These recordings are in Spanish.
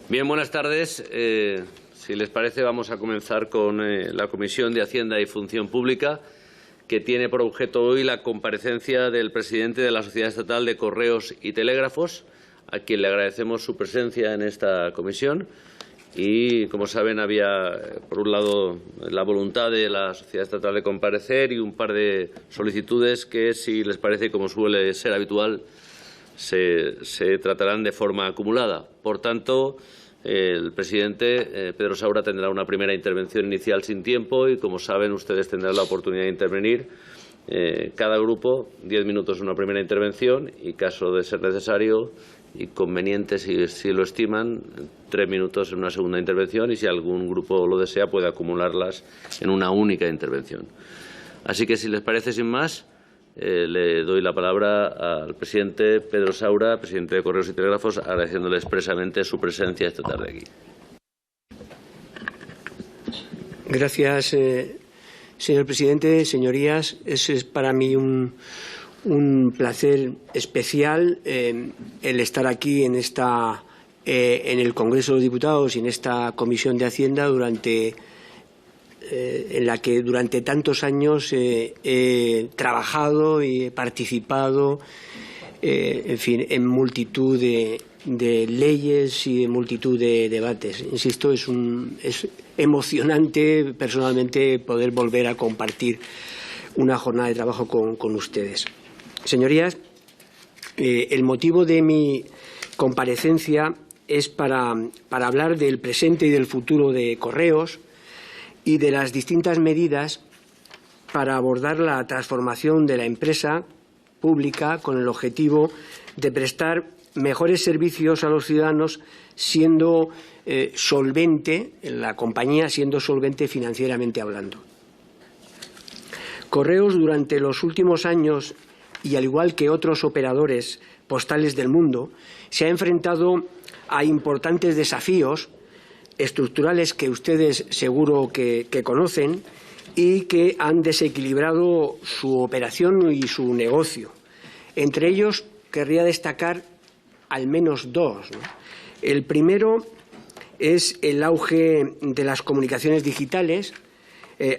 Bien, buenas tardes. Si les parece, vamos a comenzar con la Comisión de Hacienda y Función Pública, que tiene por objeto hoy la comparecencia del presidente de la Sociedad Estatal de Correos y Telégrafos, a quien le agradecemos su presencia en esta comisión. Y, como saben, había, por un lado, la voluntad de la Sociedad Estatal de comparecer y un par de solicitudes que, si les parece, como suele ser habitual, se tratarán de forma acumulada. Por tanto, el presidente Pedro Saura tendrá una primera intervención inicial sin tiempo y, como saben, ustedes tendrán la oportunidad de intervenir. Cada grupo, 10 minutos una primera intervención y, caso de ser necesario y conveniente, si lo estiman, 3 minutos en una segunda intervención y, si algún grupo lo desea, puede acumularlas en una única intervención. Así que, si les parece, sin más, le doy la palabra al presidente Pedro Saura, presidente de Correos y Telégrafos, agradeciéndole expresamente su presencia esta tarde aquí. Gracias, señor presidente, señorías. Es para mí un placer especial el estar aquí en el Congreso de los Diputados y en esta Comisión de Hacienda en la que durante tantos años he trabajado y he participado, en fin, en multitud de leyes y en multitud de debates. Insisto, es emocionante personalmente poder volver a compartir una jornada de trabajo con ustedes. Señorías, el motivo de mi comparecencia es para hablar del presente y del futuro de Correos y de las distintas medidas para abordar la transformación de la empresa pública con el objetivo de prestar mejores servicios a los ciudadanos, siendo solvente, la compañía siendo solvente financieramente hablando. Correos, durante los últimos años, y al igual que otros operadores postales del mundo, se ha enfrentado a importantes desafíos estructurales que ustedes seguro que conocen y que han desequilibrado su operación y su negocio. Entre ellos querría destacar al menos dos, ¿no? El primero es el auge de las comunicaciones digitales.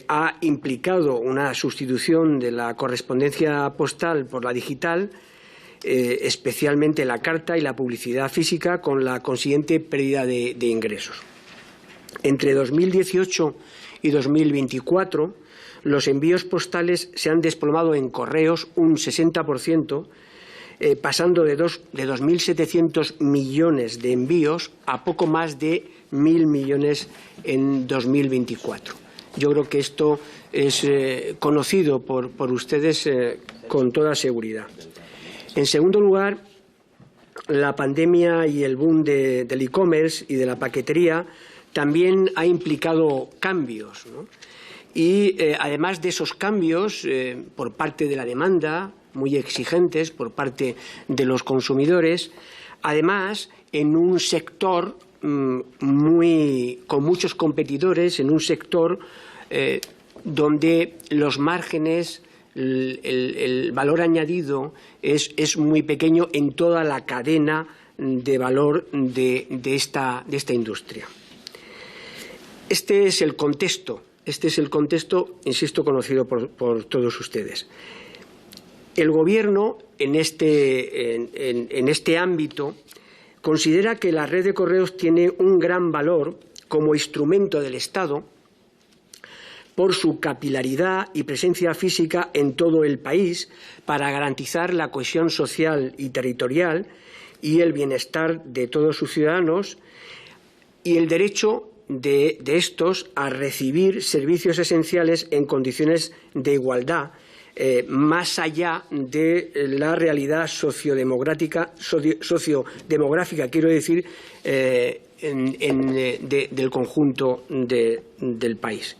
Ha implicado una sustitución de la correspondencia postal por la digital, especialmente la carta y la publicidad física, con la consiguiente pérdida de ingresos. Entre 2018 y 2024, los envíos postales se han desplomado en Correos un 60%, pasando de 2.700 millones de envíos a poco más de 1.000 millones en 2024. Yo creo que esto es conocido por ustedes con toda seguridad. En segundo lugar, la pandemia y el boom del e-commerce y de la paquetería también ha implicado cambios, ¿no? Y además de esos cambios por parte de la demanda, muy exigentes por parte de los consumidores, además en un sector con muchos competidores, en un sector donde los márgenes, el valor añadido es muy pequeño en toda la cadena de valor de esta industria. Este es el contexto, insisto, conocido por todos ustedes. El Gobierno, en este ámbito, considera que la red de correos tiene un gran valor como instrumento del Estado por su capilaridad y presencia física en todo el país para garantizar la cohesión social y territorial y el bienestar de todos sus ciudadanos y el derecho de estos a recibir servicios esenciales en condiciones de igualdad, más allá de la realidad sociodemográfica, quiero decir, del conjunto del país.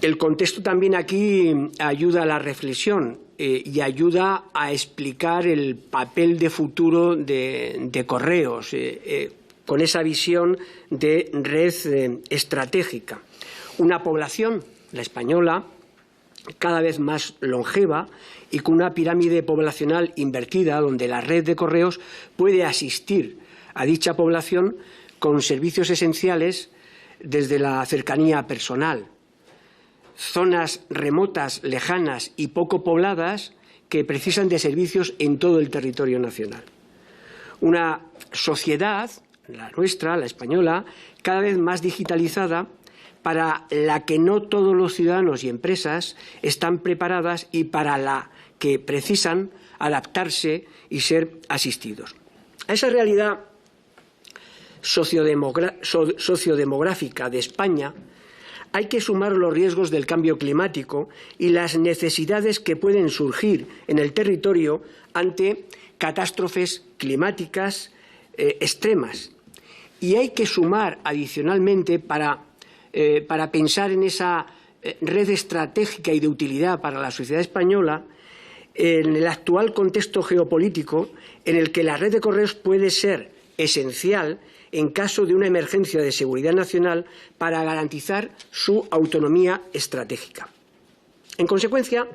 El contexto también aquí ayuda a la reflexión y ayuda a explicar el papel de futuro de Correos, con esa visión de red estratégica. Una población, la española, cada vez más longeva y con una pirámide poblacional invertida, donde la red de correos puede asistir a dicha población con servicios esenciales desde la cercanía personal, zonas remotas, lejanas y poco pobladas que precisan de servicios en todo el territorio nacional. Una sociedad, la nuestra, la española, cada vez más digitalizada, para la que no todos los ciudadanos y empresas están preparadas y para la que precisan adaptarse y ser asistidos. A esa realidad sociodemográfica de España hay que sumar los riesgos del cambio climático y las necesidades que pueden surgir en el territorio ante catástrofes climáticas extremas. Y hay que sumar adicionalmente para pensar en esa red estratégica y de utilidad para la sociedad española en el actual contexto geopolítico en el que la red de correos puede ser esencial en caso de una emergencia de seguridad nacional para garantizar su autonomía estratégica. En consecuencia,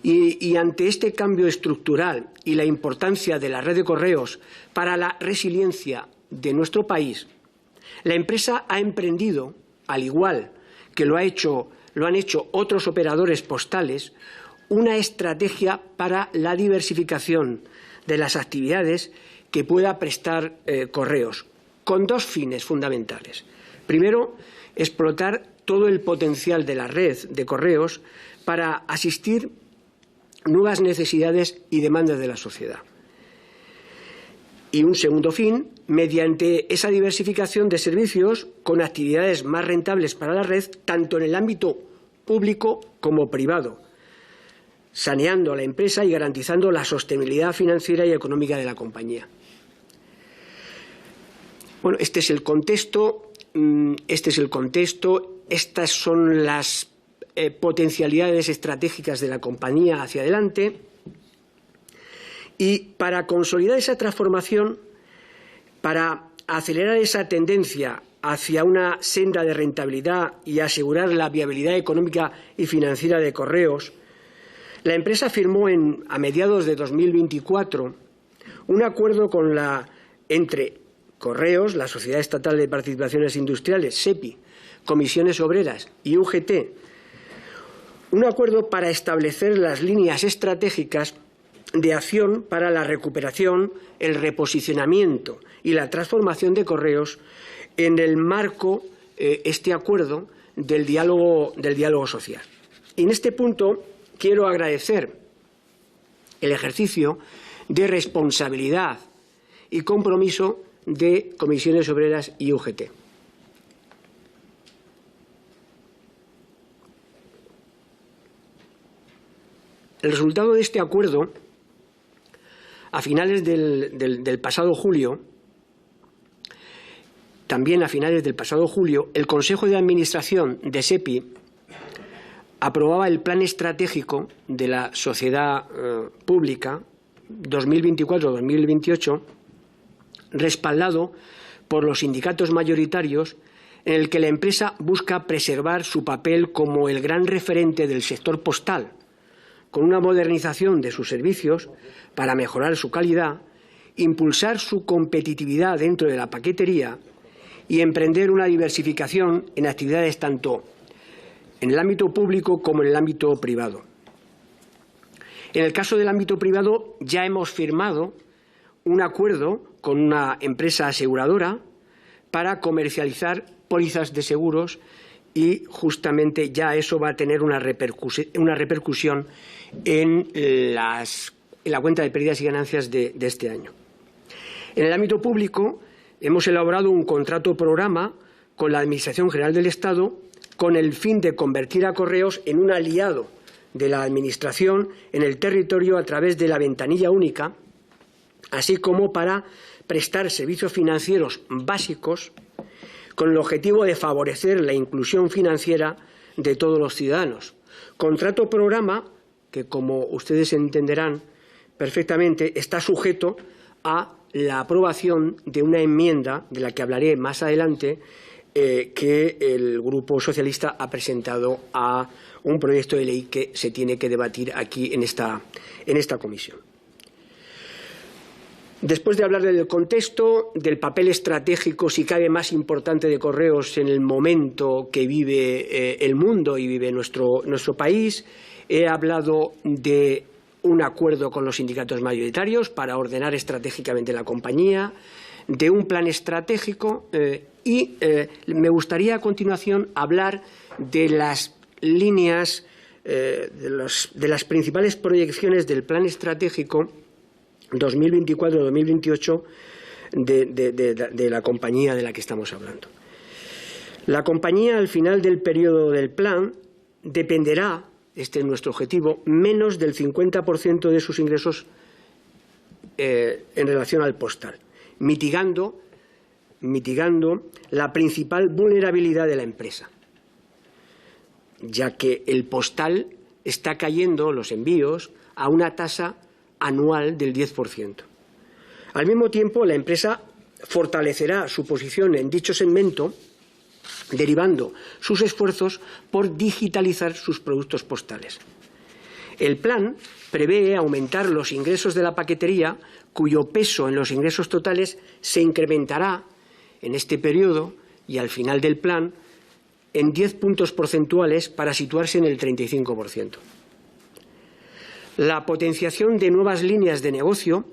y ante este cambio estructural y la importancia de la red de correos para la resiliencia de nuestro país, la empresa ha emprendido, al igual que lo han hecho otros operadores postales, una estrategia para la diversificación de las actividades que pueda prestar correos, con dos fines fundamentales. Primero, explotar todo el potencial de la red de correos para asistir nuevas necesidades y demandas de la sociedad. Y un segundo fin, mediante esa diversificación de servicios con actividades más rentables para la red, tanto en el ámbito público como privado, saneando a la empresa y garantizando la sostenibilidad financiera y económica de la compañía. Bueno, este es el contexto, estas son las potencialidades estratégicas de la compañía hacia adelante. Y para consolidar esa transformación, para acelerar esa tendencia hacia una senda de rentabilidad y asegurar la viabilidad económica y financiera de Correos, la empresa firmó a mediados de 2024 un acuerdo entre Correos, la Sociedad Estatal de Participaciones Industriales, SEPI, Comisiones Obreras y UGT, un acuerdo para establecer las líneas estratégicas de acción para la recuperación, el reposicionamiento y la transformación de Correos en el marco, este acuerdo, del diálogo social. Y en este punto quiero agradecer el ejercicio de responsabilidad y compromiso de Comisiones Obreras y UGT. El resultado de este acuerdo, a finales del pasado julio, también a finales del pasado julio, el Consejo de Administración de SEPI aprobaba el Plan Estratégico de la Sociedad Pública 2024-2028, respaldado por los sindicatos mayoritarios, en el que la empresa busca preservar su papel como el gran referente del sector postal, con una modernización de sus servicios para mejorar su calidad, impulsar su competitividad dentro de la paquetería y emprender una diversificación en actividades tanto en el ámbito público como en el ámbito privado. En el caso del ámbito privado ya hemos firmado un acuerdo con una empresa aseguradora para comercializar pólizas de seguros y justamente ya eso va a tener una repercusión en la cuenta de pérdidas y ganancias de este año. En el ámbito público hemos elaborado un contrato programa con la Administración General del Estado con el fin de convertir a Correos en un aliado de la Administración en el territorio a través de la ventanilla única, así como para prestar servicios financieros básicos con el objetivo de favorecer la inclusión financiera de todos los ciudadanos. Contrato programa que, como ustedes entenderán perfectamente, está sujeto a la aprobación de una enmienda, de la que hablaré más adelante, que el Grupo Socialista ha presentado a un proyecto de ley que se tiene que debatir aquí en esta comisión. Después de hablar del contexto, del papel estratégico, si cabe más importante, de Correos en el momento que vive el mundo y vive nuestro país, he hablado de un acuerdo con los sindicatos mayoritarios para ordenar estratégicamente la compañía, de un plan estratégico y me gustaría a continuación hablar de las líneas, de las principales proyecciones del plan estratégico 2024-2028 de la compañía de la que estamos hablando. La compañía, al final del periodo del plan, dependerá, este es nuestro objetivo, menos del 50% de sus ingresos en relación al postal, mitigando la principal vulnerabilidad de la empresa, ya que el postal está cayendo, los envíos, a una tasa anual del 10%. Al mismo tiempo, la empresa fortalecerá su posición en dicho segmento, derivando sus esfuerzos por digitalizar sus productos postales. El plan prevé aumentar los ingresos de la paquetería, cuyo peso en los ingresos totales se incrementará en este periodo y al final del plan en 10 puntos porcentuales para situarse en el 35%. La potenciación de nuevas líneas de negocio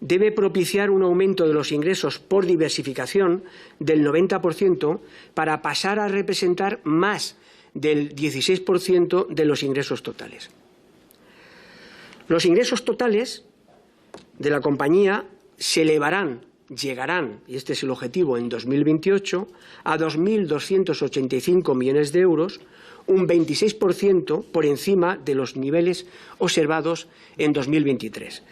debe propiciar un aumento de los ingresos por diversificación del 90% para pasar a representar más del 16% de los ingresos totales. Los ingresos totales de la compañía se elevarán, llegarán, y este es el objetivo, en 2028, a 2.285 millones de euros, un 26% por encima de los niveles observados en 2023,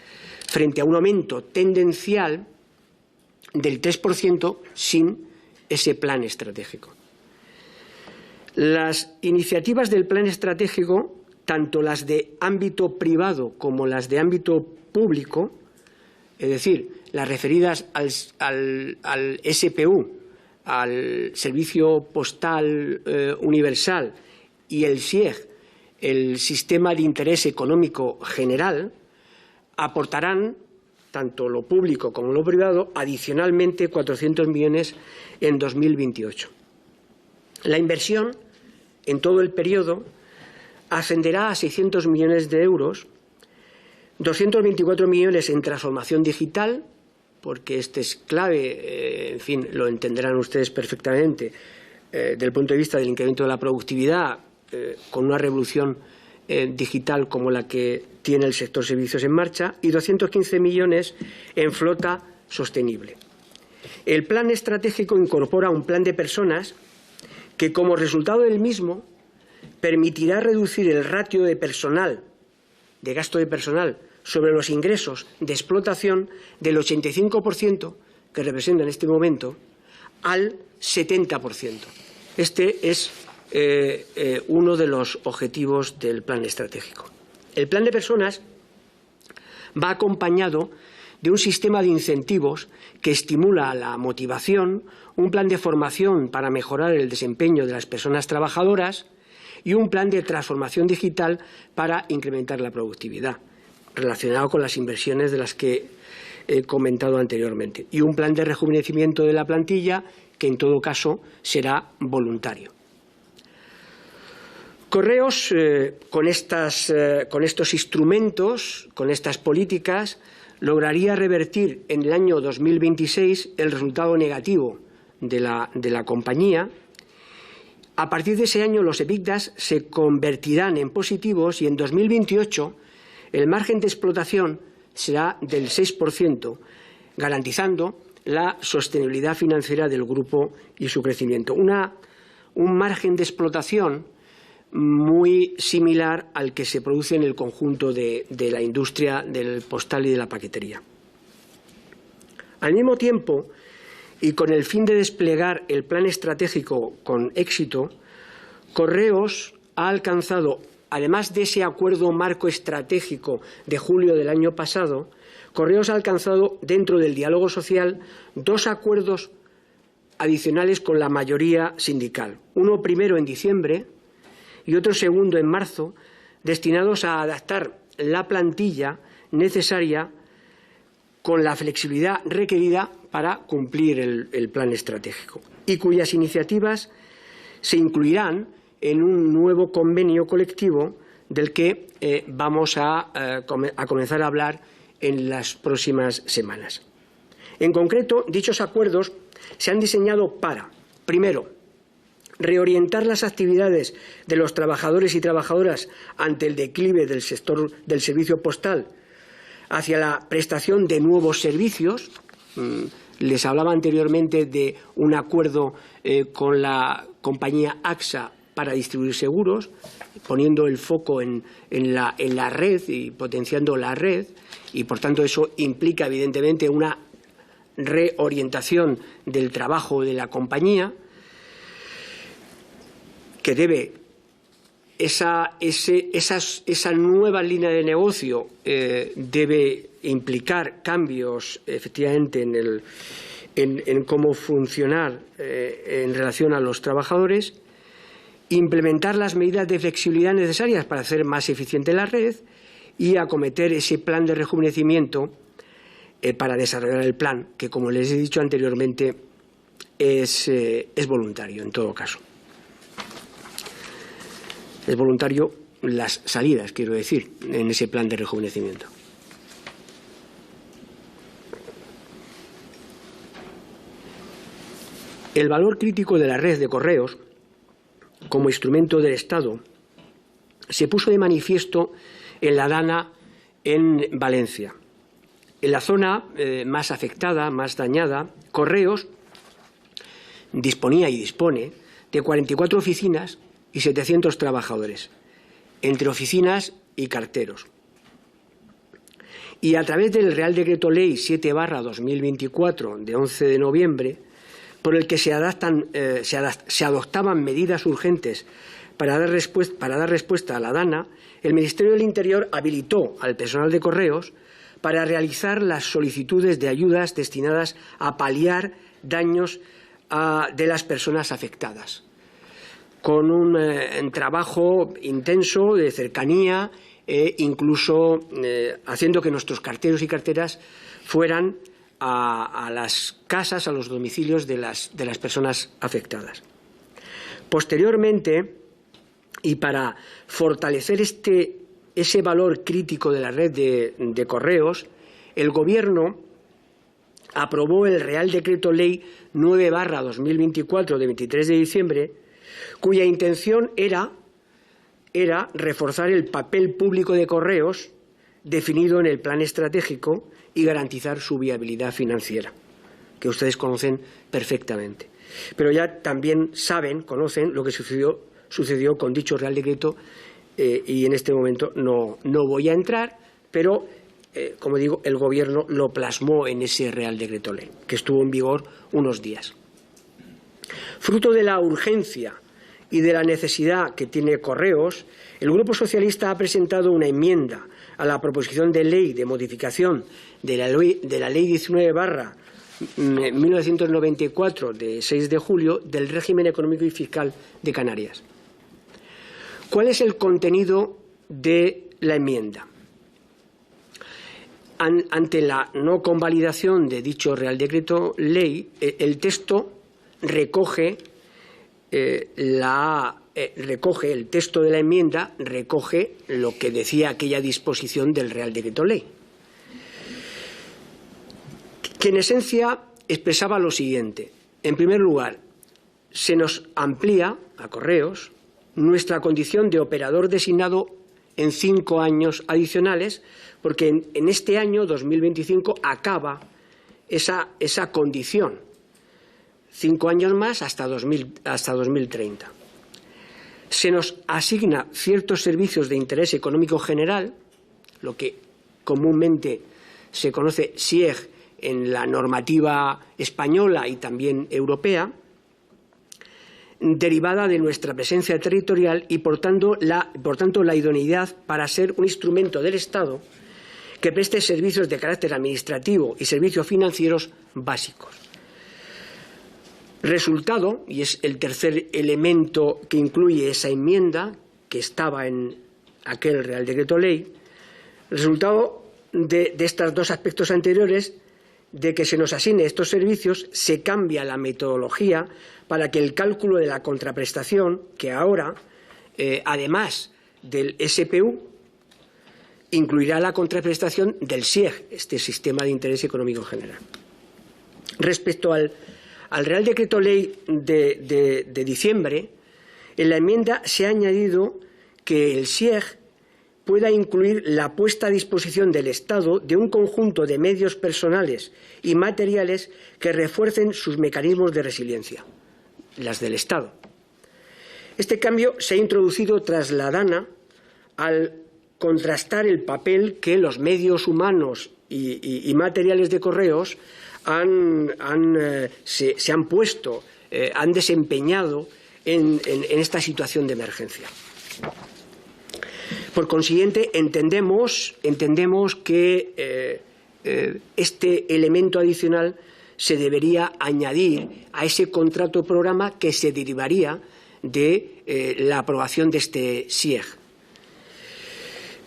frente a un aumento tendencial del 3% sin ese plan estratégico. Las iniciativas del plan estratégico, tanto las de ámbito privado como las de ámbito público, es decir, las referidas al SPU, al Servicio Postal Universal, y el SIEG, el Sistema de Interés Económico General, aportarán, tanto lo público como lo privado, adicionalmente 400 millones en 2028. La inversión en todo el periodo ascenderá a 600 millones de euros, 224 millones en transformación digital, porque este es clave, en fin, lo entenderán ustedes perfectamente, desde el punto de vista del incremento de la productividad, con una revolución digital como la que tiene el sector servicios en marcha, y 215 millones en flota sostenible. El plan estratégico incorpora un plan de personas que, como resultado del mismo, permitirá reducir el ratio de personal, de gasto de personal, sobre los ingresos de explotación del 85%, que representa en este momento, al 70%. Este es uno de los objetivos del plan estratégico. El plan de personas va acompañado de un sistema de incentivos que estimula la motivación, un plan de formación para mejorar el desempeño de las personas trabajadoras y un plan de transformación digital para incrementar la productividad, relacionado con las inversiones de las que he comentado anteriormente, y un plan de rejuvenecimiento de la plantilla que en todo caso será voluntario. Correos, con estos instrumentos, con estas políticas, lograría revertir en el año 2026 el resultado negativo de la compañía. A partir de ese año los EBITDAs se convertirán en positivos y en 2028 el margen de explotación será del 6%, garantizando la sostenibilidad financiera del grupo y su crecimiento. Un margen de explotación muy similar al que se produce en el conjunto de la industria del postal y de la paquetería. Al mismo tiempo, y con el fin de desplegar el plan estratégico con éxito, Correos ha alcanzado, además de ese acuerdo marco estratégico de julio del año pasado, Correos ha alcanzado dentro del diálogo social 2 acuerdos adicionales con la mayoría sindical. Uno primero en diciembre y otro segundo en marzo, destinados a adaptar la plantilla necesaria con la flexibilidad requerida para cumplir el plan estratégico y cuyas iniciativas se incluirán en un nuevo convenio colectivo del que vamos a comenzar a hablar en las próximas semanas. En concreto, dichos acuerdos se han diseñado para, primero, reorientar las actividades de los trabajadores y trabajadoras ante el declive del sector del servicio postal hacia la prestación de nuevos servicios. Les hablaba anteriormente de un acuerdo con la compañía AXA para distribuir seguros, poniendo el foco en la red y potenciando la red, y por tanto eso implica evidentemente una reorientación del trabajo de la compañía que debe esa nueva línea de negocio debe implicar cambios efectivamente en cómo funcionar en relación a los trabajadores, implementar las medidas de flexibilidad necesarias para hacer más eficiente la red y acometer ese plan de rejuvenecimiento para desarrollar el plan, que como les he dicho anteriormente es voluntario en todo caso. Es voluntario las salidas, quiero decir, en ese plan de rejuvenecimiento. El valor crítico de la red de correos como instrumento del Estado se puso de manifiesto en la Dana en Valencia. En la zona más afectada, más dañada, Correos disponía y dispone de 44 oficinas y 700 trabajadores, entre oficinas y carteros. Y a través del Real Decreto Ley 7/2024 de 11 de noviembre, por el que se adoptaban medidas urgentes para dar respuesta a la Dana, el Ministerio del Interior habilitó al personal de Correos para realizar las solicitudes de ayudas destinadas a paliar daños de las personas afectadas, con un trabajo intenso de cercanía incluso haciendo que nuestros carteros y carteras fueran a las casas, a los domicilios de las personas afectadas. Posteriormente, y para fortalecer ese valor crítico de la red de correos, el Gobierno aprobó el Real Decreto Ley 9/2024 de 23 de diciembre, cuya intención era reforzar el papel público de Correos definido en el plan estratégico y garantizar su viabilidad financiera, que ustedes conocen perfectamente. Pero ya también conocen lo que sucedió con dicho Real Decreto y en este momento no voy a entrar, pero, como digo, el Gobierno lo plasmó en ese Real Decreto Ley, que estuvo en vigor unos días. Fruto de la urgencia y de la necesidad que tiene Correos, el Grupo Socialista ha presentado una enmienda a la proposición de ley de modificación de la Ley 19/1994 de 6 de julio del régimen económico y fiscal de Canarias. ¿Cuál es el contenido de la enmienda? Ante la no convalidación de dicho Real Decreto Ley, el texto recoge el texto de la enmienda recoge lo que decía aquella disposición del Real Decreto Ley, que en esencia expresaba lo siguiente. En primer lugar, se nos amplía a Correos nuestra condición de operador designado en 5 años adicionales, porque en este año 2025 acaba esa condición. 5 años más hasta 2030. Se nos asigna ciertos servicios de interés económico general, lo que comúnmente se conoce SIEG en la normativa española y también europea, derivada de nuestra presencia territorial y, por tanto, la idoneidad para ser un instrumento del Estado que preste servicios de carácter administrativo y servicios financieros básicos. Resultado, y es el tercer elemento que incluye esa enmienda que estaba en aquel Real Decreto Ley, resultado de estos dos aspectos anteriores, de que se nos asigne estos servicios, se cambia la metodología para que el cálculo de la contraprestación, que ahora, además del SPU, incluirá la contraprestación del SIEG, este Sistema de Interés Económico General. Respecto al Real Decreto Ley de diciembre, en la enmienda se ha añadido que el SIEG pueda incluir la puesta a disposición del Estado de un conjunto de medios personales y materiales que refuercen sus mecanismos de resiliencia, las del Estado. Este cambio se ha introducido tras la DANA al contrastar el papel que los medios humanos y materiales de Correos se han puesto, han desempeñado en esta situación de emergencia. Por consiguiente, entendemos que este elemento adicional se debería añadir a ese contrato programa que se derivaría de la aprobación de este SIEG.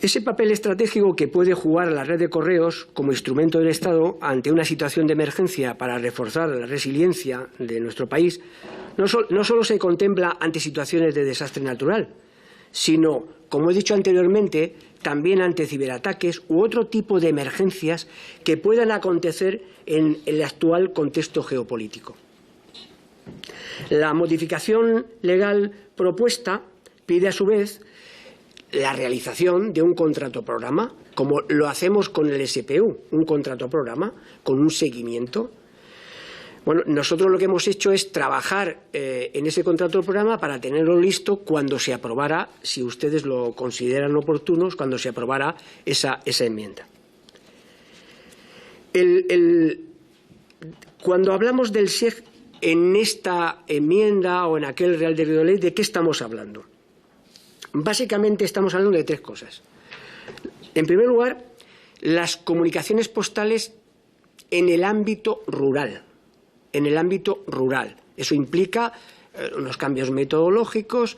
Ese papel estratégico que puede jugar la red de correos como instrumento del Estado ante una situación de emergencia para reforzar la resiliencia de nuestro país no solo se contempla ante situaciones de desastre natural, sino, como he dicho anteriormente, también ante ciberataques u otro tipo de emergencias que puedan acontecer en el actual contexto geopolítico. La modificación legal propuesta pide, a su vez, la realización de un contrato programa, como lo hacemos con el SPU, un contrato programa con un seguimiento. Bueno, nosotros lo que hemos hecho es trabajar en ese contrato programa para tenerlo listo cuando se aprobara, si ustedes lo consideran oportunos, cuando se aprobara esa enmienda. Cuando hablamos del SIEG en esta enmienda o en aquel Real Decreto de Ley, ¿de qué estamos hablando? Básicamente estamos hablando de tres cosas. En primer lugar, las comunicaciones postales en el ámbito rural. En el ámbito rural. Eso implica unos cambios metodológicos,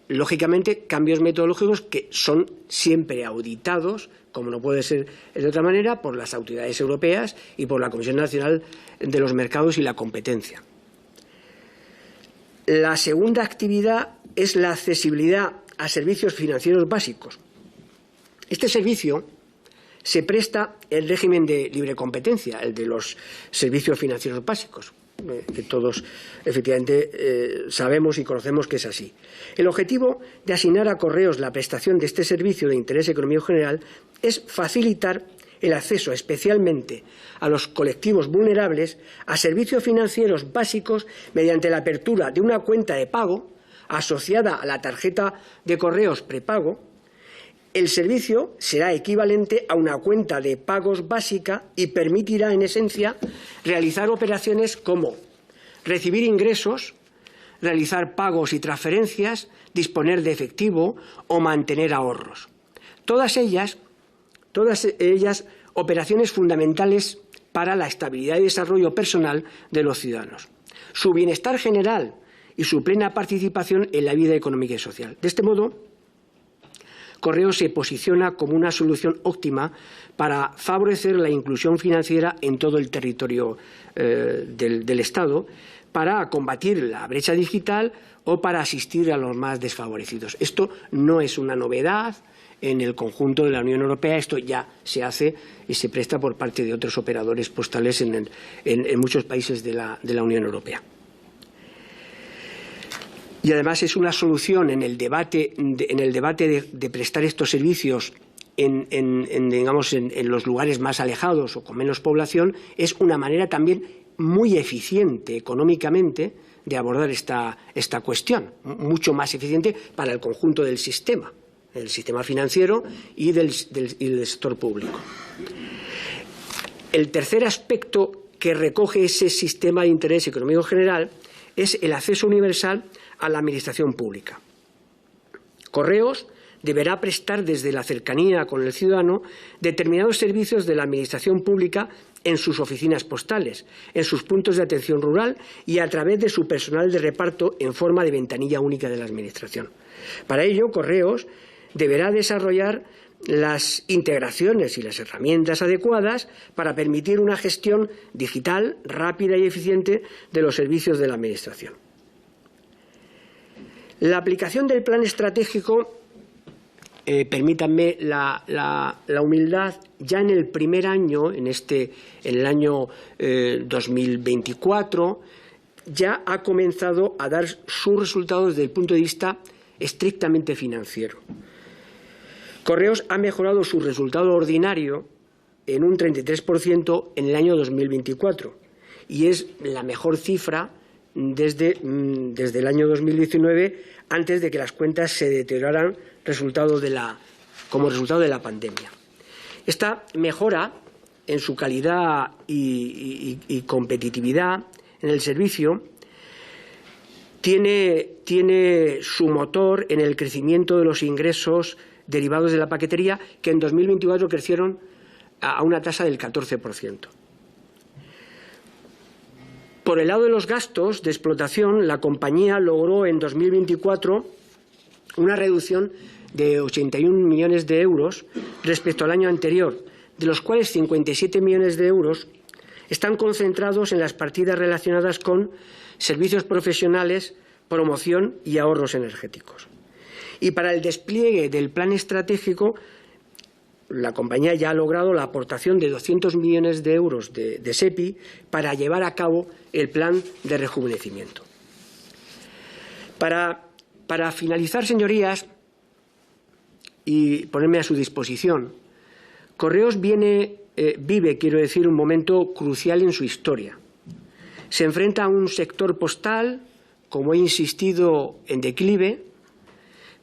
lógicamente cambios metodológicos que son siempre auditados, como no puede ser de otra manera, por las autoridades europeas y por la Comisión Nacional de los Mercados y la Competencia. La segunda actividad es la accesibilidad a servicios financieros básicos. Este servicio se presta el régimen de libre competencia, el de los servicios financieros básicos, que todos efectivamente sabemos y conocemos que es así. El objetivo de asignar a Correos la prestación de este servicio de interés económico general es facilitar el acceso especialmente a los colectivos vulnerables a servicios financieros básicos mediante la apertura de una cuenta de pago asociada a la tarjeta de correos prepago. El servicio será equivalente a una cuenta de pagos básica y permitirá, en esencia, realizar operaciones como recibir ingresos, realizar pagos y transferencias, disponer de efectivo o mantener ahorros. Todas ellas operaciones fundamentales para la estabilidad y desarrollo personal de los ciudadanos, su bienestar general y su plena participación en la vida económica y social. De este modo, Correos se posiciona como una solución óptima para favorecer la inclusión financiera en todo el territorio del Estado, para combatir la brecha digital o para asistir a los más desfavorecidos. Esto no es una novedad en el conjunto de la Unión Europea, esto ya se hace y se presta por parte de otros operadores postales en muchos países de la Unión Europea. Y además es una solución en el debate de prestar estos servicios en los lugares más alejados o con menos población, es una manera también muy eficiente económicamente de abordar esta cuestión, mucho más eficiente para el conjunto del sistema financiero y del sector público. El tercer aspecto que recoge ese sistema de interés económico general es el acceso universal a la administración pública. Correos deberá prestar desde la cercanía con el ciudadano determinados servicios de la administración pública en sus oficinas postales, en sus puntos de atención rural y a través de su personal de reparto en forma de ventanilla única de la administración. Para ello, Correos deberá desarrollar las integraciones y las herramientas adecuadas para permitir una gestión digital rápida y eficiente de los servicios de la Administración. La aplicación del plan estratégico, permítanme la humildad, ya en el primer año, en el año 2024, ya ha comenzado a dar sus resultados desde el punto de vista estrictamente financiero. Correos ha mejorado su resultado ordinario en un 33% en el año 2024 y es la mejor cifra desde el año 2019, antes de que las cuentas se deterioraran como resultado de la pandemia. Esta mejora en su calidad y competitividad en el servicio tiene su motor en el crecimiento de los ingresos derivados de la paquetería, que en 2024 crecieron a una tasa del 14%. Por el lado de los gastos de explotación, la compañía logró en 2024 una reducción de 81 millones de euros respecto al año anterior, de los cuales 57 millones de euros están concentrados en las partidas relacionadas con servicios profesionales, promoción y ahorros energéticos. Y para el despliegue del plan estratégico, la compañía ya ha logrado la aportación de 200 millones de euros de SEPI para llevar a cabo el plan de rejuvenecimiento. Para finalizar, señorías, y ponerme a su disposición, Correos vive, quiero decir, un momento crucial en su historia. Se enfrenta a un sector postal, como he insistido, en declive,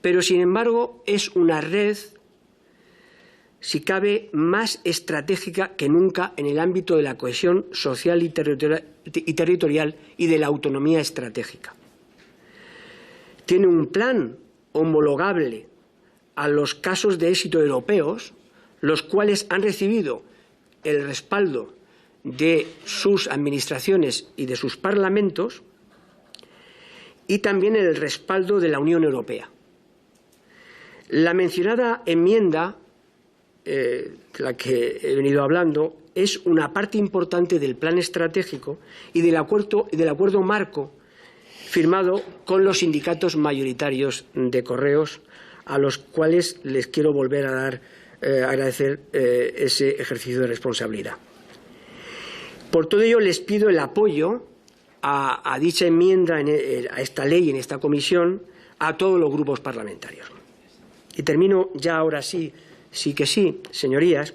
pero sin embargo es una red, si cabe, más estratégica que nunca en el ámbito de la cohesión social y territorial y de la autonomía estratégica. Tiene un plan homologable a los casos de éxito europeos, los cuales han recibido el respaldo de sus administraciones y de sus parlamentos, y también el respaldo de la Unión Europea. La mencionada enmienda, la que he venido hablando, es una parte importante del plan estratégico y del acuerdo marco firmado con los sindicatos mayoritarios de Correos, a los cuales les quiero volver a agradecer ese ejercicio de responsabilidad. Por todo ello, les pido el apoyo a dicha enmienda, a esta ley, en esta comisión, a todos los grupos parlamentarios. Y termino ya ahora sí que sí, señorías.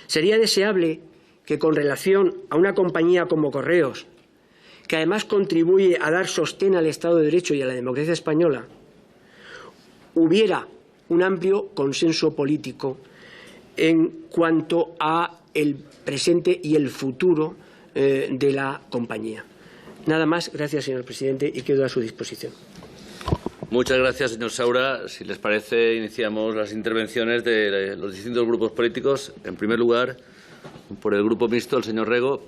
Sería deseable que, con relación a una compañía como Correos, que además contribuye a dar sostén al Estado de Derecho y a la democracia española, hubiera un amplio consenso político en cuanto a el presente y el futuro de la compañía. Nada más, gracias, señor presidente, y quedo a su disposición. Muchas gracias, señor Saura. Si les parece, iniciamos las intervenciones de los distintos grupos políticos. En primer lugar, por el Grupo Mixto, el señor Rego.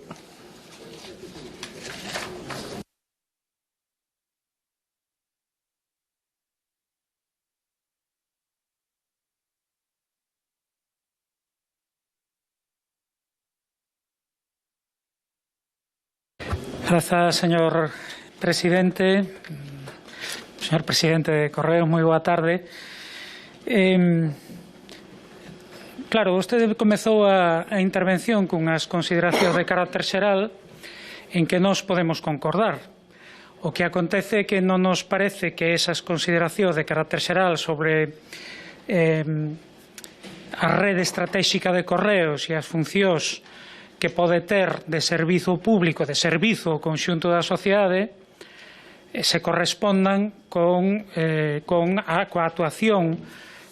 Grazas, señor presidente. Señor presidente de Correos, moi boa tarde. Claro, vostede comezou a intervención cunhas consideracións de carácter xeral en que nós podemos concordar. O que acontece é que non nos parece que esas consideracións de carácter xeral sobre a rede estratégica de Correos e as funcións que pode ter de servizo público, de servizo ao conxunto da sociedade, se correspondan coa actuación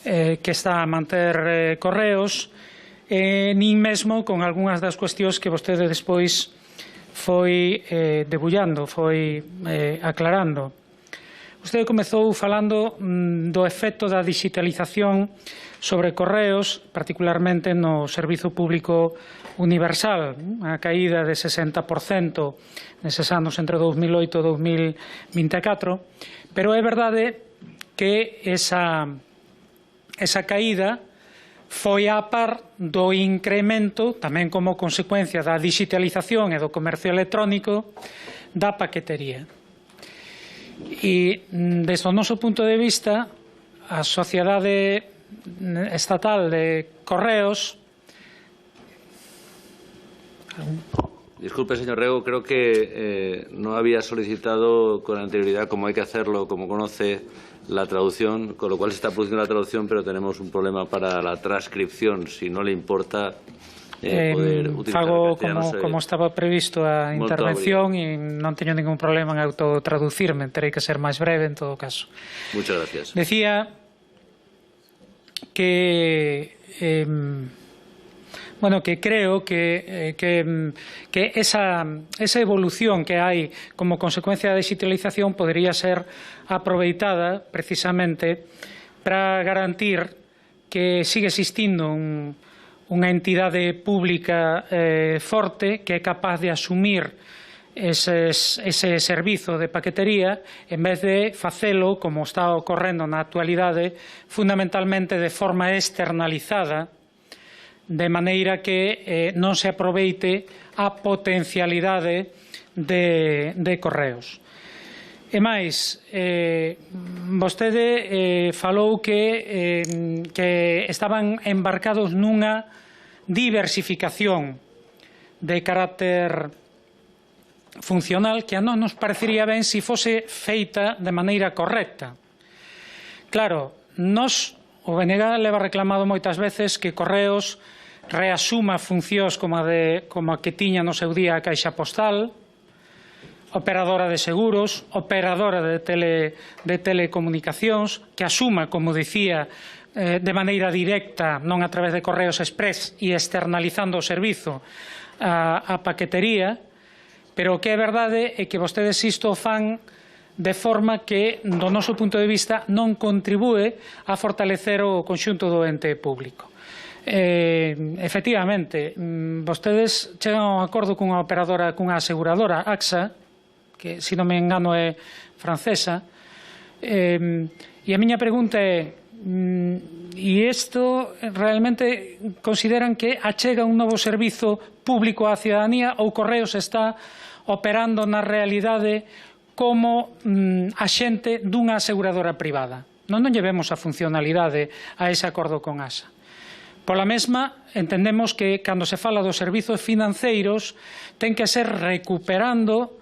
que está a manter Correos, nin mesmo con algunhas das cuestións que vostede despois foi debullando, foi aclarando. Vostede comezou falando do efecto da digitalización sobre Correos, particularmente no servizo público universal, a caída de 60% neses anos entre 2008 e 2024, pero é verdade que esa esa caída foi á par do incremento, tamén como consecuencia da digitalización e do comercio electrónico, da paquetería. E, desde o noso punto de vista, a Sociedade Estatal de Correos... Disculpe, señor Rego, creo que no había solicitado con anterioridad, como hay que hacerlo, como conoce, la traducción, con lo cual se está produciendo la traducción, pero tenemos un problema para la transcripción. Si no le importa poder utilizar fago el castellano, como estaba previsto a intervención e non teño ningún problema en autotraducirme, terei que ser máis breve en todo caso. Muchas gracias. Decía que que creo que esa evolución que hai como consecuencia da digitalización podría ser aproveitada precisamente para garantir que sigue existindo unha entidade pública forte que é capaz de asumir ese servizo de paquetería en vez de facelo, como está ocorrendo na actualidade, fundamentalmente de forma externalizada, de maneira que non se aproveite a potencialidade de Correos. E máis, vostede falou que estaban embarcados nunha diversificación de carácter funcional que a non nos parecería ben se fose feita de maneira correcta. Claro, o BNG leva reclamado moitas veces que Correos reasuma funcións como a que tiña no seu día a Caixa Postal, operadora de seguros, operadora de telecomunicacións, que asuma, como dicía, de maneira directa, non a través de Correos Express e externalizando o servizo a paquetería, pero o que é verdade é que vostedes isto fan de forma que, do noso punto de vista, non contribúe a fortalecer o conxunto do ente público. Efectivamente, vostedes chegan a un acordo cunha cunha aseguradora, AXA, que, se non me engano, é francesa, e a miña pregunta é, e isto realmente consideran que achega un novo servizo público á cidadanía ou Correos está operando na realidade como axente dunha aseguradora privada? Non lle vemos a funcionalidade a ese acordo con AXA. Pola mesma, entendemos que cando se fala dos servizos financeiros ten que ser recuperando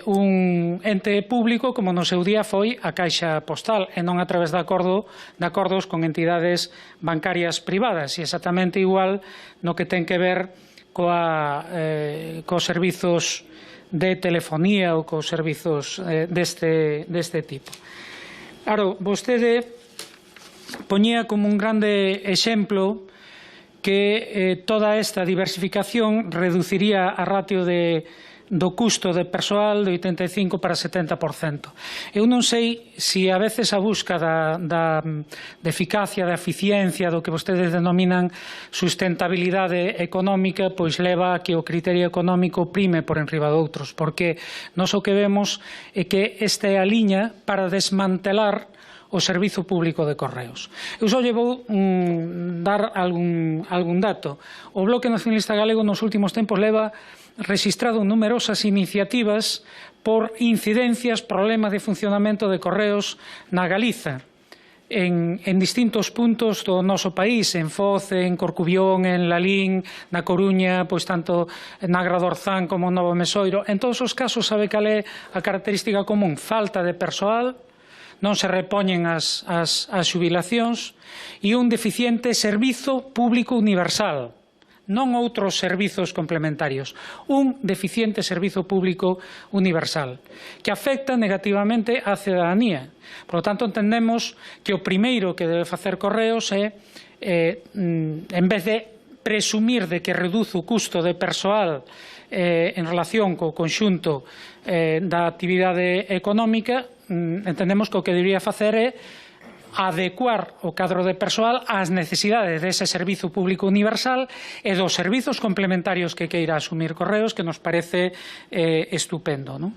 un ente público como no seu día foi a Caixa Postal e non a través de acordos con entidades bancarias privadas, e exactamente igual no que ten que ver cos servizos de telefonía ou cos servizos deste tipo. Claro, vostede poñía como un grande exemplo que toda esta diversificación reduciría a ratio do custo de persoal de 85 para 70%. Eu non sei se a veces a busca da eficacia, da eficiencia, do que vostedes denominan sustentabilidade económica, pois leva a que o criterio económico prime por enriba de outros, porque nós o que vemos é que esta é a liña para desmantelar o Servizo Público de Correos. Eu só lle vou dar algún dato. O Bloque Nacionalista Galego nos últimos tempos leva rexistrado numerosas iniciativas por incidencias, problemas de funcionamento de Correos na Galiza, en distintos puntos do noso país, en Foz, en Corcubión, en Lalín, na Coruña, pois tanto na Gradorzán como en Novo Mesoiro. En todos os casos, sabe cal é a característica común? Falta de persoal, non se repoñen as xubilacións e un deficiente servizo público universal, non outros servizos complementarios, un deficiente servizo público universal que afecta negativamente á cidadanía. Por lo tanto, entendemos que o primeiro que debe facer Correos é, en vez de presumir de que reduce o custo de persoal en relación co conxunto da actividade económica, entendemos que o que debería facer é adecuar o cadro de persoal ás necesidades dese servizo público universal e dos servizos complementarios que queira asumir Correos, que nos parece estupendo, non?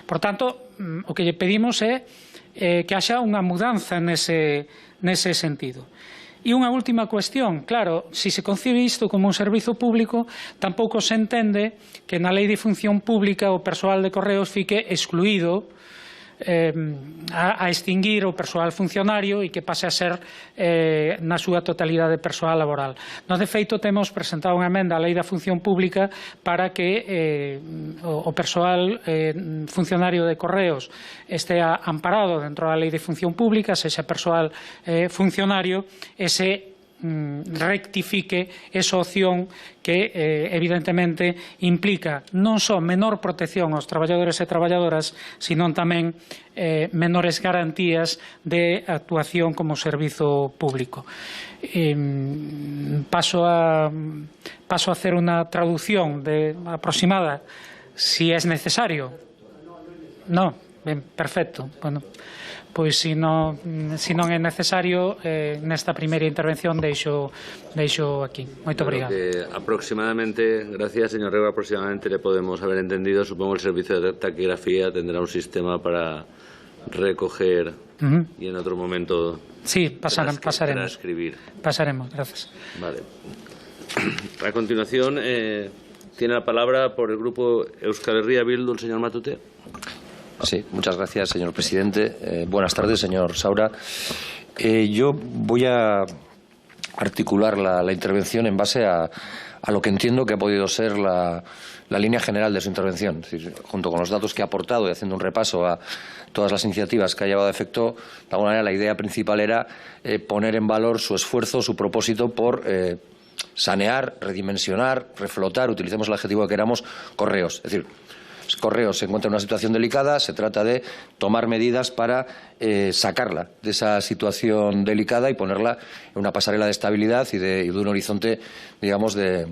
Por tanto, o que lle pedimos é que haxa unha mudanza nese nese sentido. E unha última cuestión, claro, se se concibe isto como un servizo público, tampouco se entende que na Lei de Función Pública o persoal de Correos fique excluído a extinguir o persoal funcionario e que pase a ser na súa totalidade persoal laboral. Nós, de feito, temos presentado unha emenda á Lei da Función Pública para que o persoal funcionario de Correos estea amparado dentro da Lei de Función Pública, se ese persoal funcionario ese rectifique esa opción que evidentemente implica non só menor protección aos traballadores e traballadoras, sino tamén menores garantías de actuación como servizo público. Paso a hacer unha traducción aproximada, si es necesario. No, ben, perfecto. Bueno, pois se non é necesario, nesta primeira intervención deixo aquí. Moito obrigado. Aproximadamente, gracias señor Rego, aproximadamente le podemos haber entendido. Supongo el servicio de taquigrafía tendrá un sistema para recoger y en otro momento pasaremos. Pasaremos, gracias. Vale. A continuación, tiene la palabra por el grupo Euskal Herria Bildu el señor Matute. Sí, muchas gracias, señor presidente. Buenas tardes, señor Saura. Yo voy a articular la intervención en base a lo que entiendo que ha podido ser la línea general de su intervención. Es decir, junto con los datos que ha aportado y haciendo un repaso a todas las iniciativas que ha llevado a efecto, de alguna manera la idea principal era poner en valor su esfuerzo, su propósito por sanear, redimensionar, reflotar, utilicemos el adjetivo que queramos, Correos. Es decir, Correos se encuentra en una situación delicada, se trata de tomar medidas para sacarla de esa situación delicada y ponerla en una pasarela de estabilidad y de un horizonte, digamos, de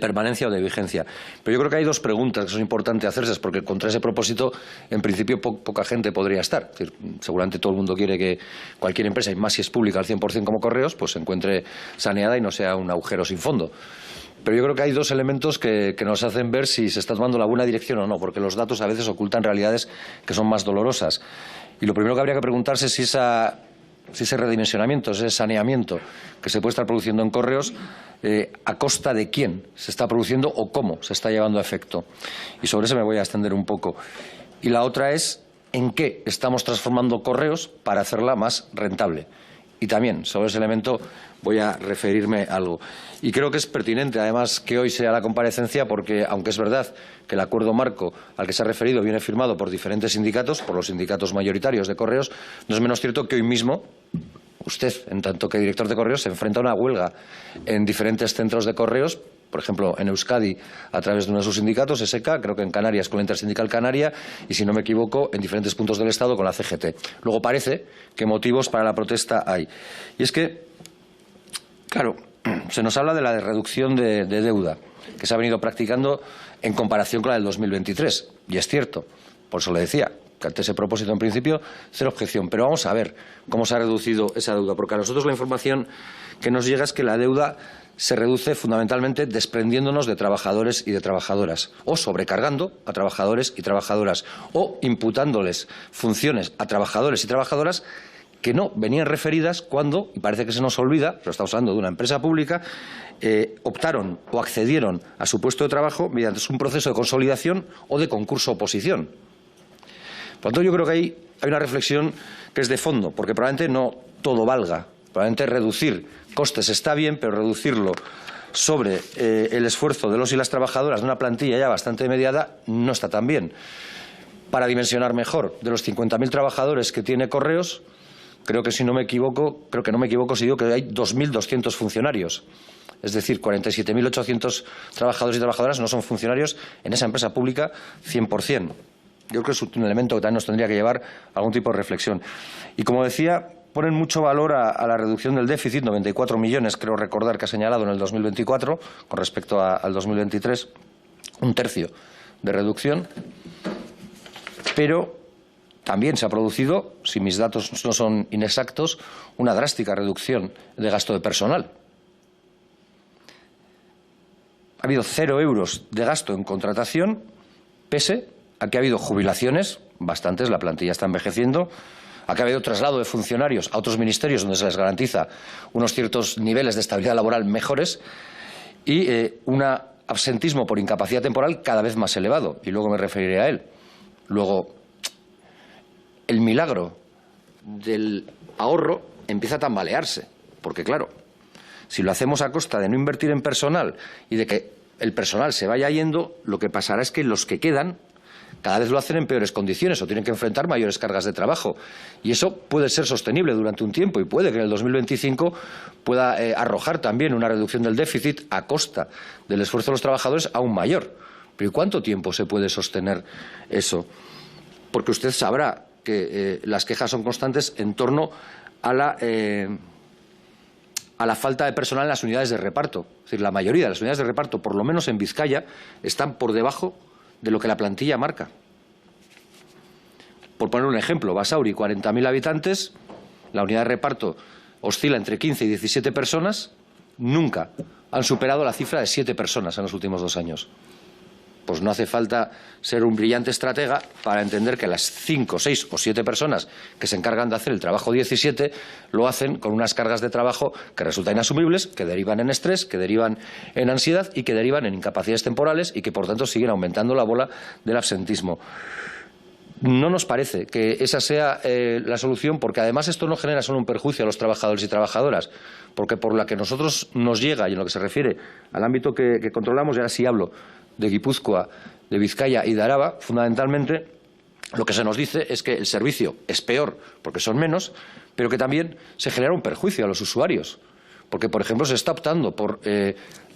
permanencia o de vigencia. Pero yo creo que hay dos preguntas que son importantes hacerse, porque contra ese propósito, en principio, poca gente podría estar. Es decir, seguramente todo el mundo quiere que cualquier empresa, y más si es pública al 100% como Correos, pues se encuentre saneada y no sea un agujero sin fondo. Pero yo creo que hay dos elementos que nos hacen ver si se está tomando la buena dirección o no, porque los datos a veces ocultan realidades que son más dolorosas. Y lo primero que habría que preguntarse es si ese redimensionamiento, ese saneamiento que se puede estar produciendo en Correos, a costa de quién se está produciendo o cómo se está llevando a efecto. Y sobre eso me voy a extender un poco. Y la otra es en qué estamos transformando Correos para hacerla más rentable. Y también sobre ese elemento voy a referirme a algo. Y creo que es pertinente, además, que hoy sea la comparecencia, porque, aunque es verdad que el acuerdo marco al que se ha referido viene firmado por diferentes sindicatos, por los sindicatos mayoritarios de Correos, no es menos cierto que hoy mismo usted, en tanto que director de Correos, se enfrenta a una huelga en diferentes centros de Correos, por ejemplo, en Euskadi, a través de uno de sus sindicatos, SK, creo que en Canarias con la Intersindical Canaria y, si no me equivoco, en diferentes puntos del Estado con la CGT. Luego parece que motivos para la protesta hay. Y es que, claro, se nos habla de la reducción de deuda que se ha venido practicando en comparación con la del 2023. Y es cierto, por eso le decía, que ante ese propósito, en principio, cero objeción. Pero vamos a ver cómo se ha reducido esa deuda, porque a nosotros la información que nos llega es que la deuda se reduce fundamentalmente desprendiéndonos de trabajadores y de trabajadoras, o sobrecargando a trabajadores y trabajadoras, o imputándoles funciones a trabajadores y trabajadoras que no venían referidas cuando, y parece que se nos olvida, pero estamos hablando de una empresa pública, optaron o accedieron a su puesto de trabajo mediante un proceso de consolidación o de concurso-oposición. Por lo tanto, yo creo que hay una reflexión que es de fondo, porque probablemente no todo valga. Probablemente reducir costes está bien, pero reducirlo sobre el esfuerzo de los y las trabajadoras de una plantilla ya bastante mediada no está tan bien. Para dimensionar mejor, de los 50.000 trabajadores que tiene Correos, creo que no me equivoco si digo que hay 2.200 funcionarios. Es decir, 47.800 trabajadores y trabajadoras no son funcionarios en esa empresa pública 100%. Yo creo que es un elemento que también nos tendría que llevar a algún tipo de reflexión. Y como decía, ponen mucho valor a la reducción del déficit, 94 millones, creo recordar que ha señalado en el 2024, con respecto al 2023, un tercio de reducción. Pero también se ha producido, si mis datos no son inexactos, una drástica reducción de gasto de personal. Ha habido 0 euros de gasto en contratación, pese a que ha habido jubilaciones, bastantes, la plantilla está envejeciendo, ha a que ha habido traslado de funcionarios a otros ministerios donde se les garantiza unos ciertos niveles de estabilidad laboral mejores y un absentismo por incapacidad temporal cada vez más elevado, y luego me referiré a él. Luego, el milagro del ahorro empieza a tambalearse, porque claro, si lo hacemos a costa de no invertir en personal y de que el personal se vaya yendo, lo que pasará es que los que quedan cada vez lo hacen en peores condiciones o tienen que enfrentar mayores cargas de trabajo. Y eso puede ser sostenible durante un tiempo y puede que en el 2025 pueda arrojar también una reducción del déficit a costa del esfuerzo de los trabajadores aún mayor. Pero ¿y cuánto tiempo se puede sostener eso? Porque usted sabrá que las quejas son constantes en torno a la falta de personal en las unidades de reparto. Es decir, la mayoría de las unidades de reparto, por lo menos en Vizcaya, están por debajo de lo que la plantilla marca. Por poner un ejemplo, Basauri, 40.000 habitantes, la unidad de reparto oscila entre 15 y 17 personas, nunca han superado la cifra de 7 personas en los últimos 2 años. Pues no hace falta ser un brillante estratega para entender que las 5, 6 o 7 personas que se encargan de hacer el trabajo 17 lo hacen con unas cargas de trabajo que resultan inasumibles, que derivan en estrés, que derivan en ansiedad y que derivan en incapacidades temporales y que, por tanto, siguen aumentando la bola del absentismo. No nos parece que esa sea la solución, porque además esto no genera solo un perjuicio a los trabajadores y trabajadoras, porque por la que nosotros nos llega y en lo que se refiere al ámbito que controlamos, y ahora sí hablo de Guipúzcoa, de Vizcaya y de Araba, fundamentalmente lo que se nos dice es que el servicio es peor porque son menos, pero que también se genera un perjuicio a los usuarios, porque, por ejemplo, se está optando por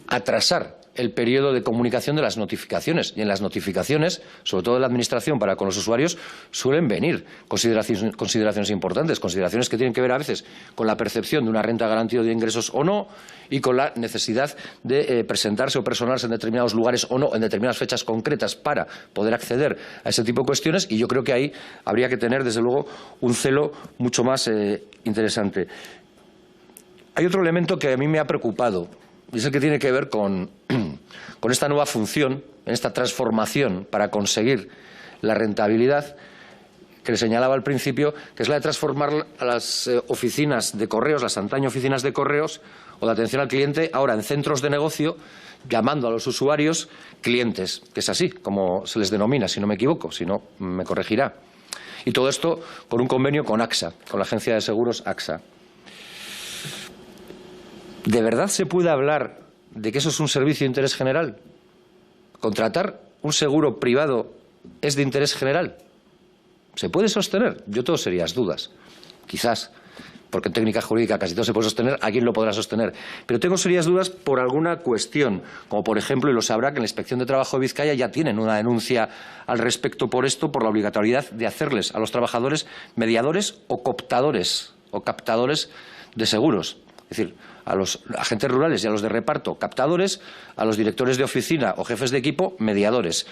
atrasar el periodo de comunicación de las notificaciones. Y en las notificaciones, sobre todo de la Administración para con los usuarios, suelen venir consideraciones importantes, consideraciones que tienen que ver a veces con la percepción de una renta garantida de ingresos o no, y con la necesidad de presentarse o personarse en determinados lugares o no, en determinadas fechas concretas para poder acceder a ese tipo de cuestiones. Y yo creo que ahí habría que tener, desde luego, un celo mucho más interesante. Hay otro elemento que a mí me ha preocupado, y es el que tiene que ver con esta nueva función, en esta transformación para conseguir la rentabilidad que le señalaba al principio, que es la de transformar a las oficinas de correos, las antaño oficinas de correos o de atención al cliente, ahora en centros de negocio, llamando a los usuarios clientes, que es así como se les denomina, si no me equivoco, si no me corregirá. Y todo esto con un convenio con AXA, con la agencia de seguros AXA. ¿De verdad se puede hablar de que eso es un servicio de interés general? ¿Contratar un seguro privado es de interés general? ¿Se puede sostener? Yo tengo serias dudas. Quizás, porque en técnica jurídica casi todo se puede sostener, alguien lo podrá sostener. Pero tengo serias dudas por alguna cuestión, como por ejemplo, y lo sabrá, que en la Inspección de Trabajo de Vizcaya ya tienen una denuncia al respecto por esto, por la obligatoriedad de hacerles a los trabajadores mediadores o captadores de seguros. Es decir, a los agentes rurales y a los de reparto, captadores, a los directores de oficina o jefes de equipo, mediadores.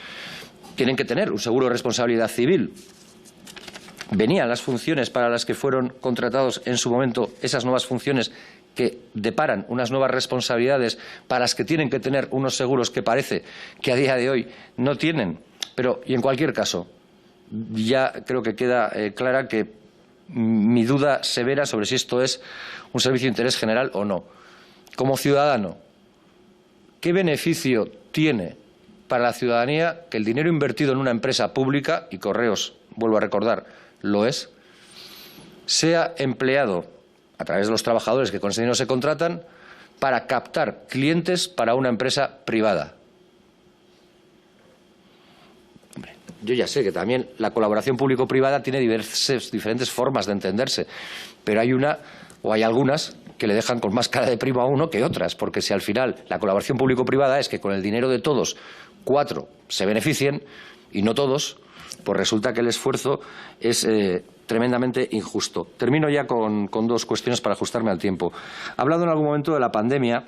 Tienen que tener un seguro de responsabilidad civil. Venían las funciones para las que fueron contratados en su momento, esas nuevas funciones que deparan unas nuevas responsabilidades para las que tienen que tener unos seguros que parece que a día de hoy no tienen. Pero, y en cualquier caso, ya creo que queda clara que mi duda severa sobre si esto es un servicio de interés general o no. Como ciudadano, ¿qué beneficio tiene para la ciudadanía que el dinero invertido en una empresa pública, y Correos, vuelvo a recordar, lo es, sea empleado a través de los trabajadores que con ese dinero se contratan para captar clientes para una empresa privada? Yo ya sé que también la colaboración público-privada tiene diferentes formas de entenderse, pero hay algunas que le dejan con más cara de primo a uno que otras, porque si al final la colaboración público-privada es que con el dinero de todos 4 se beneficien y no todos, pues resulta que el esfuerzo es tremendamente injusto. Termino ya con 2 cuestiones para ajustarme al tiempo. Ha hablado en algún momento de la pandemia.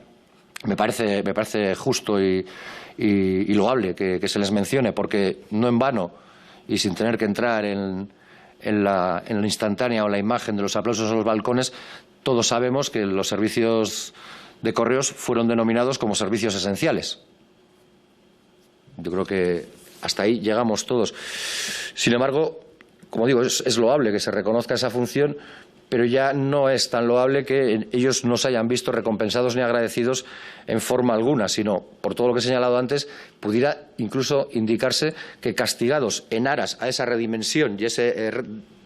Me parece justo y loable que se les mencione, porque no en vano y sin tener que entrar en la instantánea o la imagen de los aplausos en los balcones, todos sabemos que los servicios de correos fueron denominados como servicios esenciales. Yo creo que hasta ahí llegamos todos. Sin embargo, como digo, es loable que se reconozca esa función, pero ya no es tan loable que ellos no se hayan visto recompensados ni agradecidos en forma alguna, sino, por todo lo que he señalado antes, pudiera incluso indicarse que castigados en aras a esa redimensión y esa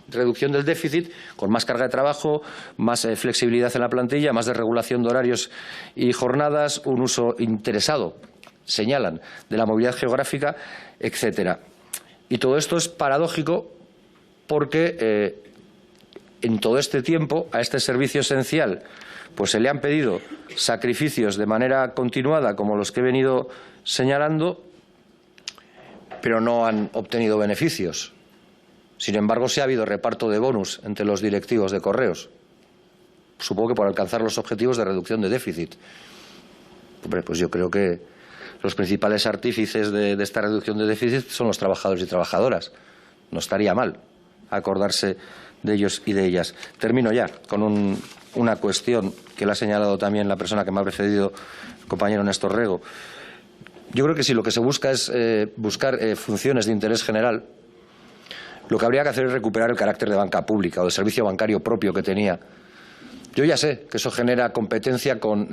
reducción del déficit, con más carga de trabajo, más flexibilidad en la plantilla, más desregulación de horarios y jornadas, un uso interesado, señalan, de la movilidad geográfica, etcétera. Y todo esto es paradójico porque en todo este tiempo a este servicio esencial pues se le han pedido sacrificios de manera continuada, como los que he venido señalando, pero no han obtenido beneficios. Sin embargo, sí ha habido reparto de bonus entre los directivos de Correos. Supongo que por alcanzar los objetivos de reducción de déficit. Hombre, pues yo creo que los principales artífices de esta reducción de déficit son los trabajadores y trabajadoras. No estaría mal acordarse de ellos y de ellas. Termino ya con una cuestión que le ha señalado también la persona que me ha precedido, el compañero Néstor Rego. Yo creo que si lo que se busca es buscar funciones de interés general, lo que habría que hacer es recuperar el carácter de banca pública o de servicio bancario propio que tenía. Yo ya sé que eso genera competencia con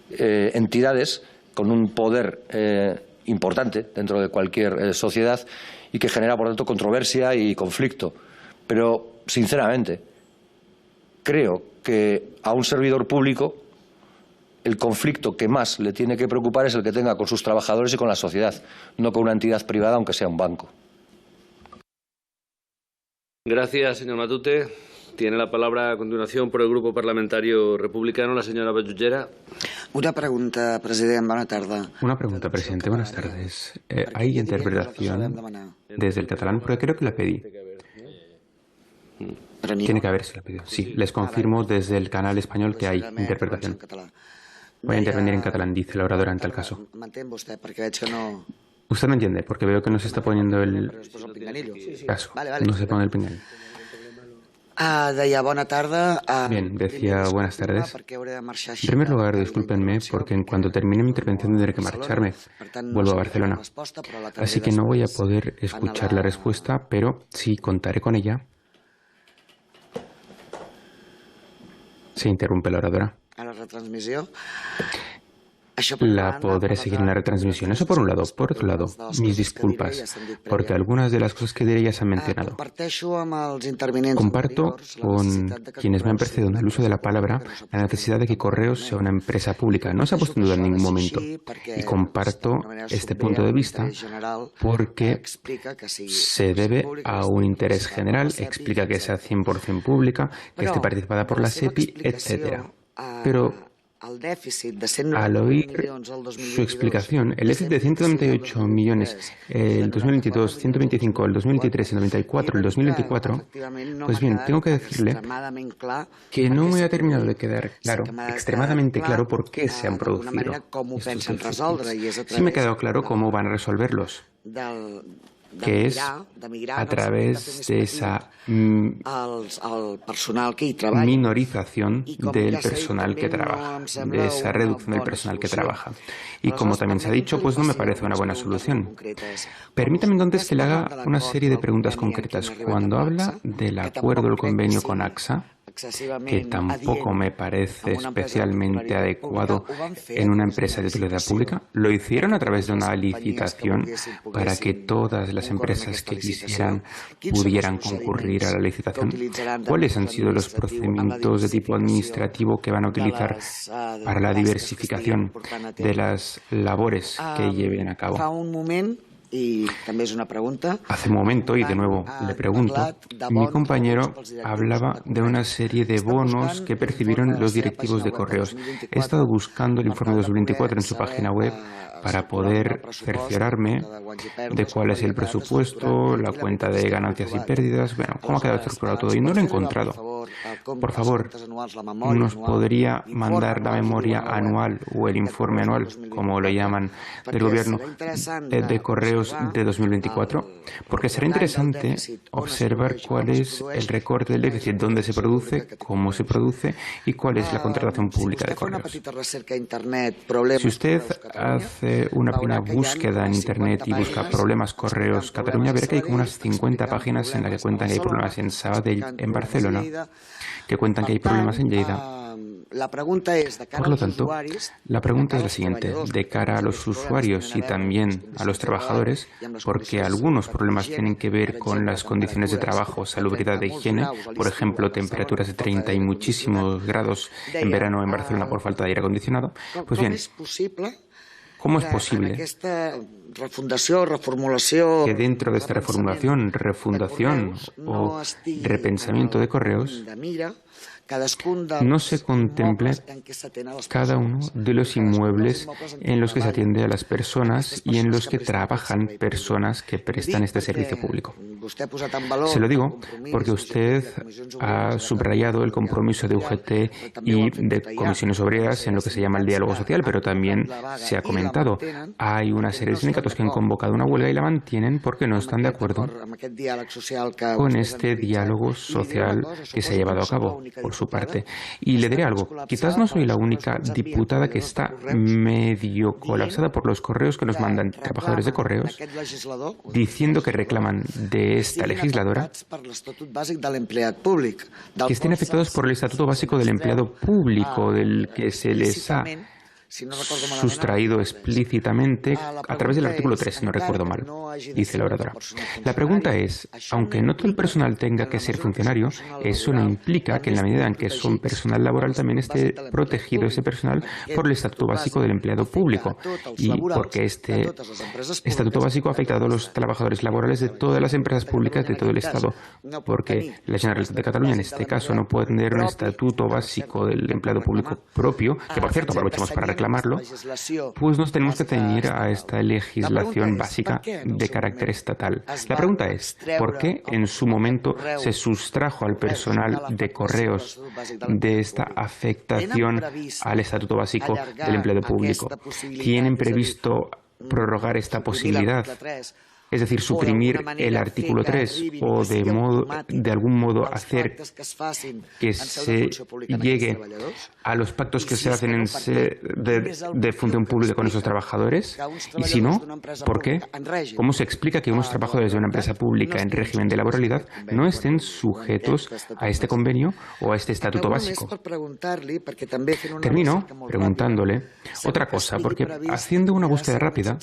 entidades con un poder importante dentro de cualquier sociedad y que genera, por tanto, controversia y conflicto. Pero, sinceramente, creo que a un servidor público el conflicto que más le tiene que preocupar es el que tenga con sus trabajadores y con la sociedad, no con una entidad privada, aunque sea un banco. Gracias, señor Matute. Tiene la palabra a continuación por el Grupo Parlamentario Republicano la señora Vallugera. Una pregunta, presidente. Buenas tardes. Una pregunta, presidente. Buenas tardes. ¿Hay interpretación desde el catalán? Porque creo que la pedí. Tiene que haberse la pedido. Sí, les confirmo desde el canal español que hay interpretación. Voy a intervenir en catalán, dice la oradora en tal caso. Usted me entiende, porque veo que no se está poniendo el caso. No se pone el pinganillo. Bien, decía buenas tardes. En primer lugar, discúlpenme porque en cuanto termine mi intervención tendré que marcharme. Vuelvo a Barcelona. Así que no voy a poder escuchar la respuesta, pero sí contaré con ella. Se interrumpe la oradora. La podré seguir en la retransmisión. Eso por un lado. Por otro lado, mis disculpas, porque algunas de las cosas que diré ya se han mencionado. Comparto con quienes me han precedido en el uso de la palabra la necesidad de que Correos sea una empresa pública. No se ha puesto en duda en ningún momento. Y comparto este punto de vista porque se debe a un interés general, explica que sea 100% pública, que esté participada por la SEPI, etc. Pero al oír su explicación, el déficit de 198 millones el 2022, 125 el 2023 y 94 el 2024, pues bien, tengo que decirle que no me ha terminado de quedar claro, extremadamente claro, por qué se han producido estos déficits. Sí me ha quedado claro cómo van a resolverlos, que es a través de esa minorización del personal que trabaja, de esa reducción del personal que trabaja. Y como también se ha dicho, pues no me parece una buena solución. Permítame entonces que le haga una serie de preguntas concretas. Cuando habla del acuerdo, el convenio con AXA, que tampoco me parece especialmente adecuado en una empresa de utilidad pública, lo hicieron a través de una licitación para que todas las empresas que quisieran pudieran concurrir a la licitación. ¿Cuáles han sido los procedimientos de tipo administrativo que van a utilizar para la diversificación de las labores que lleven a cabo? Y también es una pregunta. Hace un momento, y de nuevo le pregunto, mi compañero hablaba de una serie de bonos que percibieron los directivos de Correos. He estado buscando el informe 2024 en su página web para poder cerciorarme de cuál es el presupuesto, la cuenta de ganancias y pérdidas, bueno, cómo ha quedado estructurado todo, y no lo he encontrado. Por favor, ¿nos podría mandar la memoria anual o el informe anual, como lo llaman, del Gobierno de Correos de 2024? Porque será interesante observar cuál es el recorte del déficit, dónde se produce, cómo se produce y cuál es la contratación pública de correos. Si usted hace una pequeña búsqueda en Internet y busca problemas Correos Cataluña, verá que hay como unas 50 páginas en las que cuentan que hay problemas en Sabadell, en Barcelona, que cuentan que hay problemas en Lleida. Por lo tanto, la pregunta es la siguiente, de cara a los usuarios y también a los trabajadores, porque algunos problemas tienen que ver con las condiciones de trabajo, salubridad e higiene, por ejemplo, temperaturas de 30 y muchísimos grados en verano en Barcelona por falta de aire acondicionado. Pues bien, ¿cómo es posible que dentro de esta reformulación, refundación o repensamiento de correos no se contemple cada uno de los inmuebles en los que se atiende a las personas y en los que trabajan personas que prestan este servicio público? Se lo digo porque usted ha subrayado el compromiso de UGT y de comisiones obreras en lo que se llama el diálogo social, pero también se ha comentado, hay una serie de sindicatos que han convocado una huelga y la mantienen porque no están de acuerdo con este diálogo social que se ha llevado a cabo por su parte. Y le diré algo, quizás no soy la única diputada que está medio colapsada por los correos que nos mandan trabajadores de correos diciendo que reclaman de esta legisladora que estén afectados por el Estatuto Básico del Empleado Público, del que se les ha sustraído explícitamente a través del artículo 3, si no recuerdo mal, dice la oradora. La pregunta es, aunque no todo el personal tenga que ser funcionario, eso no implica que en la medida en que son personal laboral también esté protegido ese personal por el Estatuto Básico del Empleado Público, y porque este Estatuto Básico afecta a todos los trabajadores laborales de todas las empresas públicas de todo el Estado, porque la Generalitat de Cataluña en este caso no puede tener un Estatuto Básico del Empleado Público propio, que por cierto aprovechamos para reclamarlo, pues nos tenemos que ceñir a esta legislación básica de carácter estatal. La pregunta es, ¿por qué en su momento se sustrajo al personal de correos de esta afectación al Estatuto Básico del Empleado Público? ¿Tienen previsto prorrogar esta posibilidad? Es decir, suprimir el artículo 3 o de algún modo hacer que se llegue a los pactos que se hacen de función pública con esos trabajadores. Y si no, ¿por qué? ¿Cómo se explica que unos trabajadores de una empresa pública en régimen de laboralidad no estén sujetos a este convenio o a este estatuto básico? Termino preguntándole otra cosa, porque haciendo una búsqueda rápida,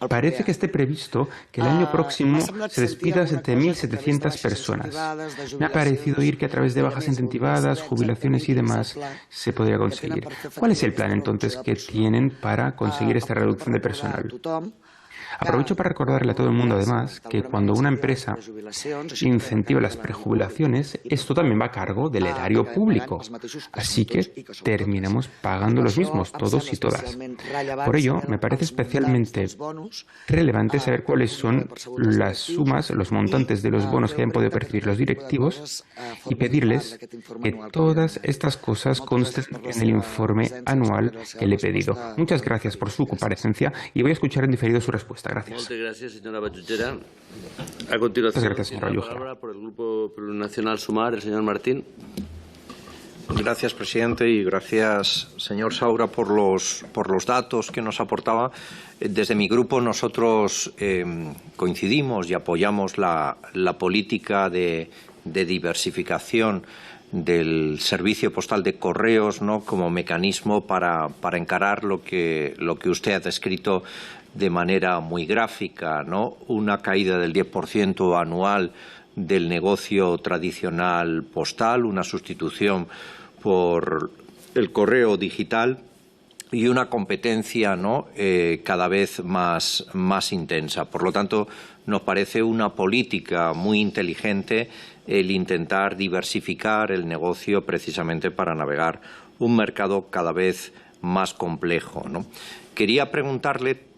parece que esté previsto que el año próximo se despida a 7.700 personas. Me ha parecido oír que a través de bajas incentivadas, jubilaciones y demás se podría conseguir. ¿Cuál es el plan entonces que tienen para conseguir esta reducción de personal? Aprovecho para recordarle a todo el mundo, además, que cuando una empresa incentiva las prejubilaciones, esto también va a cargo del erario público. Así que terminamos pagando los mismos, todos y todas. Por ello, me parece especialmente relevante saber cuáles son las sumas, los montantes de los bonos que han podido percibir los directivos y pedirles que todas estas cosas consten en el informe anual que le he pedido. Muchas gracias por su comparecencia y voy a escuchar en diferido su respuesta. Gracias. Muchas gracias, señora Batllugera. A continuación, gracias, señora la palabra por el Grupo Plurinacional Sumar, el señor Martín. Gracias, presidente, y gracias, señor Saura, por los datos que nos aportaba. Desde mi grupo nosotros coincidimos y apoyamos la política de diversificación del servicio postal de correos, ¿no?, como mecanismo para encarar lo que usted ha descrito de manera muy gráfica, ¿no? Una caída del 10% anual del negocio tradicional postal, una sustitución por el correo digital y una competencia, ¿no?, cada vez más intensa. Por lo tanto, nos parece una política muy inteligente el intentar diversificar el negocio precisamente para navegar un mercado cada vez más complejo, ¿no? Quería preguntarle,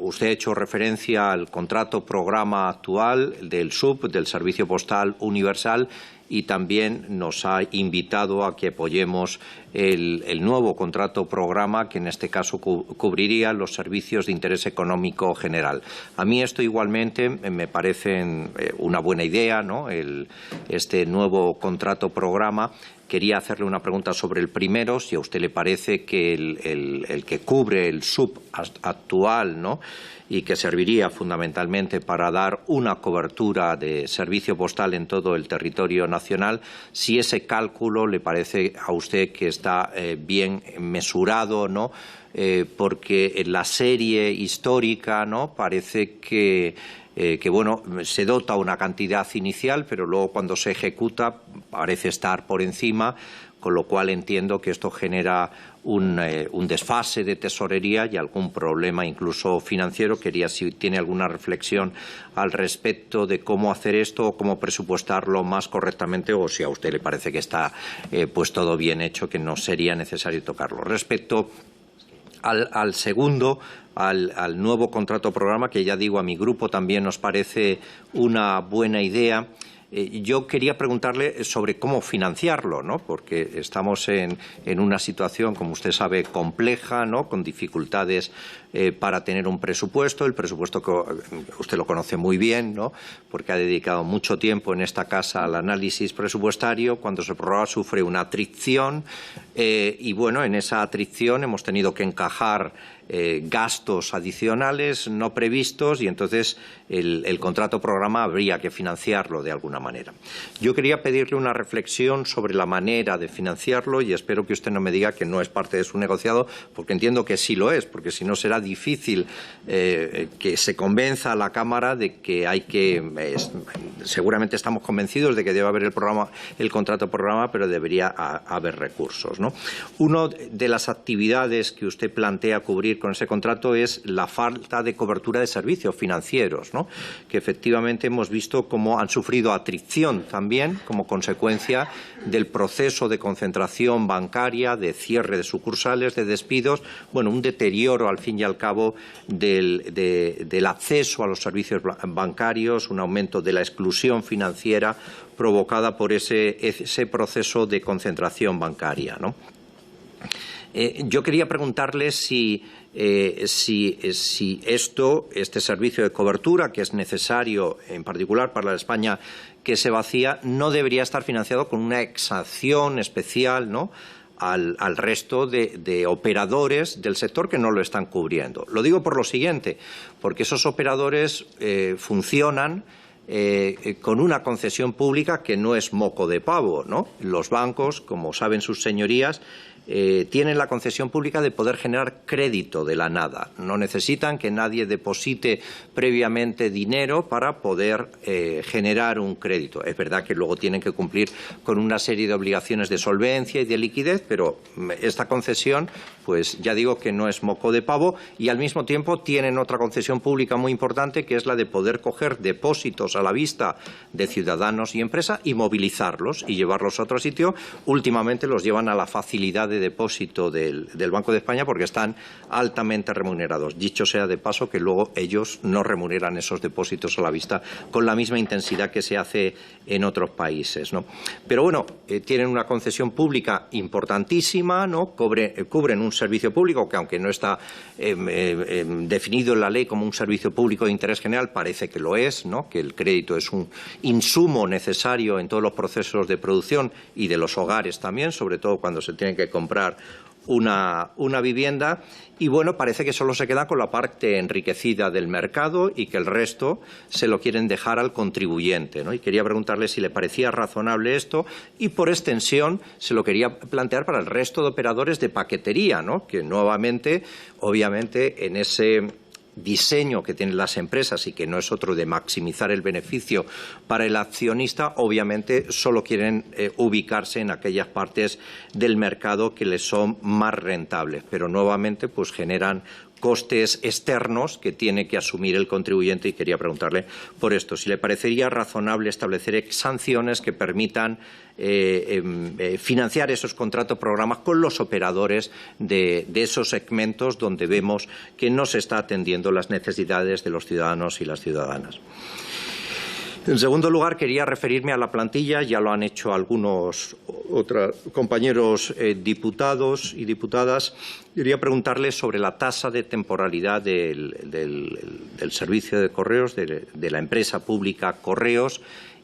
usted ha hecho referencia al contrato programa actual del SUP, del Servicio Postal Universal, y también nos ha invitado a que apoyemos el nuevo contrato programa, que en este caso cubriría los servicios de interés económico general. A mí esto igualmente me parece una buena idea, ¿no? Este nuevo contrato programa. Quería hacerle una pregunta sobre el primero, si a usted le parece que el que cubre el SUP actual, ¿no?, y que serviría fundamentalmente para dar una cobertura de servicio postal en todo el territorio nacional, si ese cálculo le parece a usted que está bien mesurado, ¿no? Porque en la serie histórica, ¿no?, parece que bueno, se dota una cantidad inicial, pero luego cuando se ejecuta parece estar por encima, con lo cual entiendo que esto genera un desfase de tesorería y algún problema incluso financiero. Quería si tiene alguna reflexión al respecto de cómo hacer esto o cómo presupuestarlo más correctamente, o si a usted le parece que está pues todo bien hecho, que no sería necesario tocarlo. Respecto al segundo, al nuevo contrato programa, que ya digo, a mi grupo también nos parece una buena idea. Yo quería preguntarle sobre cómo financiarlo, ¿no? Porque estamos en una situación, como usted sabe, compleja, ¿no?, con dificultades para tener un presupuesto. El presupuesto que usted lo conoce muy bien, ¿no?, porque ha dedicado mucho tiempo en esta casa al análisis presupuestario. Cuando se prorroga sufre una atracción y, bueno, en esa atracción hemos tenido que encajar gastos adicionales no previstos y entonces el contrato programa habría que financiarlo de alguna manera. Yo quería pedirle una reflexión sobre la manera de financiarlo y espero que usted no me diga que no es parte de su negociado, porque entiendo que sí lo es, porque si no será difícil que se convenza a la Cámara de que hay que… seguramente estamos convencidos de que debe haber el contrato programa, pero debería haber recursos, ¿no? Una de las actividades que usted plantea cubrir con ese contrato es la falta de cobertura de servicios financieros, ¿no?, que efectivamente hemos visto cómo han sufrido atracción también como consecuencia del proceso de concentración bancaria, de cierre de sucursales, de despidos, bueno, un deterioro al fin y al cabo del acceso a los servicios bancarios, un aumento de la exclusión financiera provocada por ese proceso de concentración bancaria, ¿no? Yo quería preguntarle si este servicio de cobertura, que es necesario en particular para la España que se vacía, no debería estar financiado con una exención especial, ¿no?, al resto de operadores del sector que no lo están cubriendo. Lo digo por lo siguiente, porque esos operadores funcionan con una concesión pública que no es moco de pavo, ¿no? Los bancos, como saben sus señorías, tienen la concesión pública de poder generar crédito de la nada. No necesitan que nadie deposite previamente dinero para poder generar un crédito. Es verdad que luego tienen que cumplir con una serie de obligaciones de solvencia y de liquidez, pero esta concesión, pues ya digo que no es moco de pavo, y al mismo tiempo tienen otra concesión pública muy importante, que es la de poder coger depósitos a la vista de ciudadanos y empresas y movilizarlos y llevarlos a otro sitio. Últimamente los llevan a la facilidad de depósito del Banco de España porque están altamente remunerados. Dicho sea de paso que luego ellos no remuneran esos depósitos a la vista con la misma intensidad que se hace en otros países, ¿no? Pero bueno, tienen una concesión pública importantísima, ¿no? Cubren un servicio público que, aunque no está definido en la ley como un servicio público de interés general, parece que lo es, ¿no?, que el crédito es un insumo necesario en todos los procesos de producción y de los hogares también, sobre todo cuando se tienen que comprar una vivienda. Y bueno, parece que solo se queda con la parte enriquecida del mercado y que el resto se lo quieren dejar al contribuyente, ¿no? Y quería preguntarle si le parecía razonable esto y, por extensión, se lo quería plantear para el resto de operadores de paquetería, ¿no?, que nuevamente, obviamente, en ese diseño que tienen las empresas y que no es otro de maximizar el beneficio para el accionista, obviamente solo quieren ubicarse en aquellas partes del mercado que les son más rentables, pero nuevamente pues generan costes externos que tiene que asumir el contribuyente, y quería preguntarle por esto, si le parecería razonable establecer sanciones que permitan financiar esos contratos programas con los operadores de esos segmentos donde vemos que no se está atendiendo las necesidades de los ciudadanos y las ciudadanas. En segundo lugar, quería referirme a la plantilla. Ya lo han hecho algunos otros compañeros diputados y diputadas. Quería preguntarles sobre la tasa de temporalidad del servicio de correos, de la empresa pública Correos,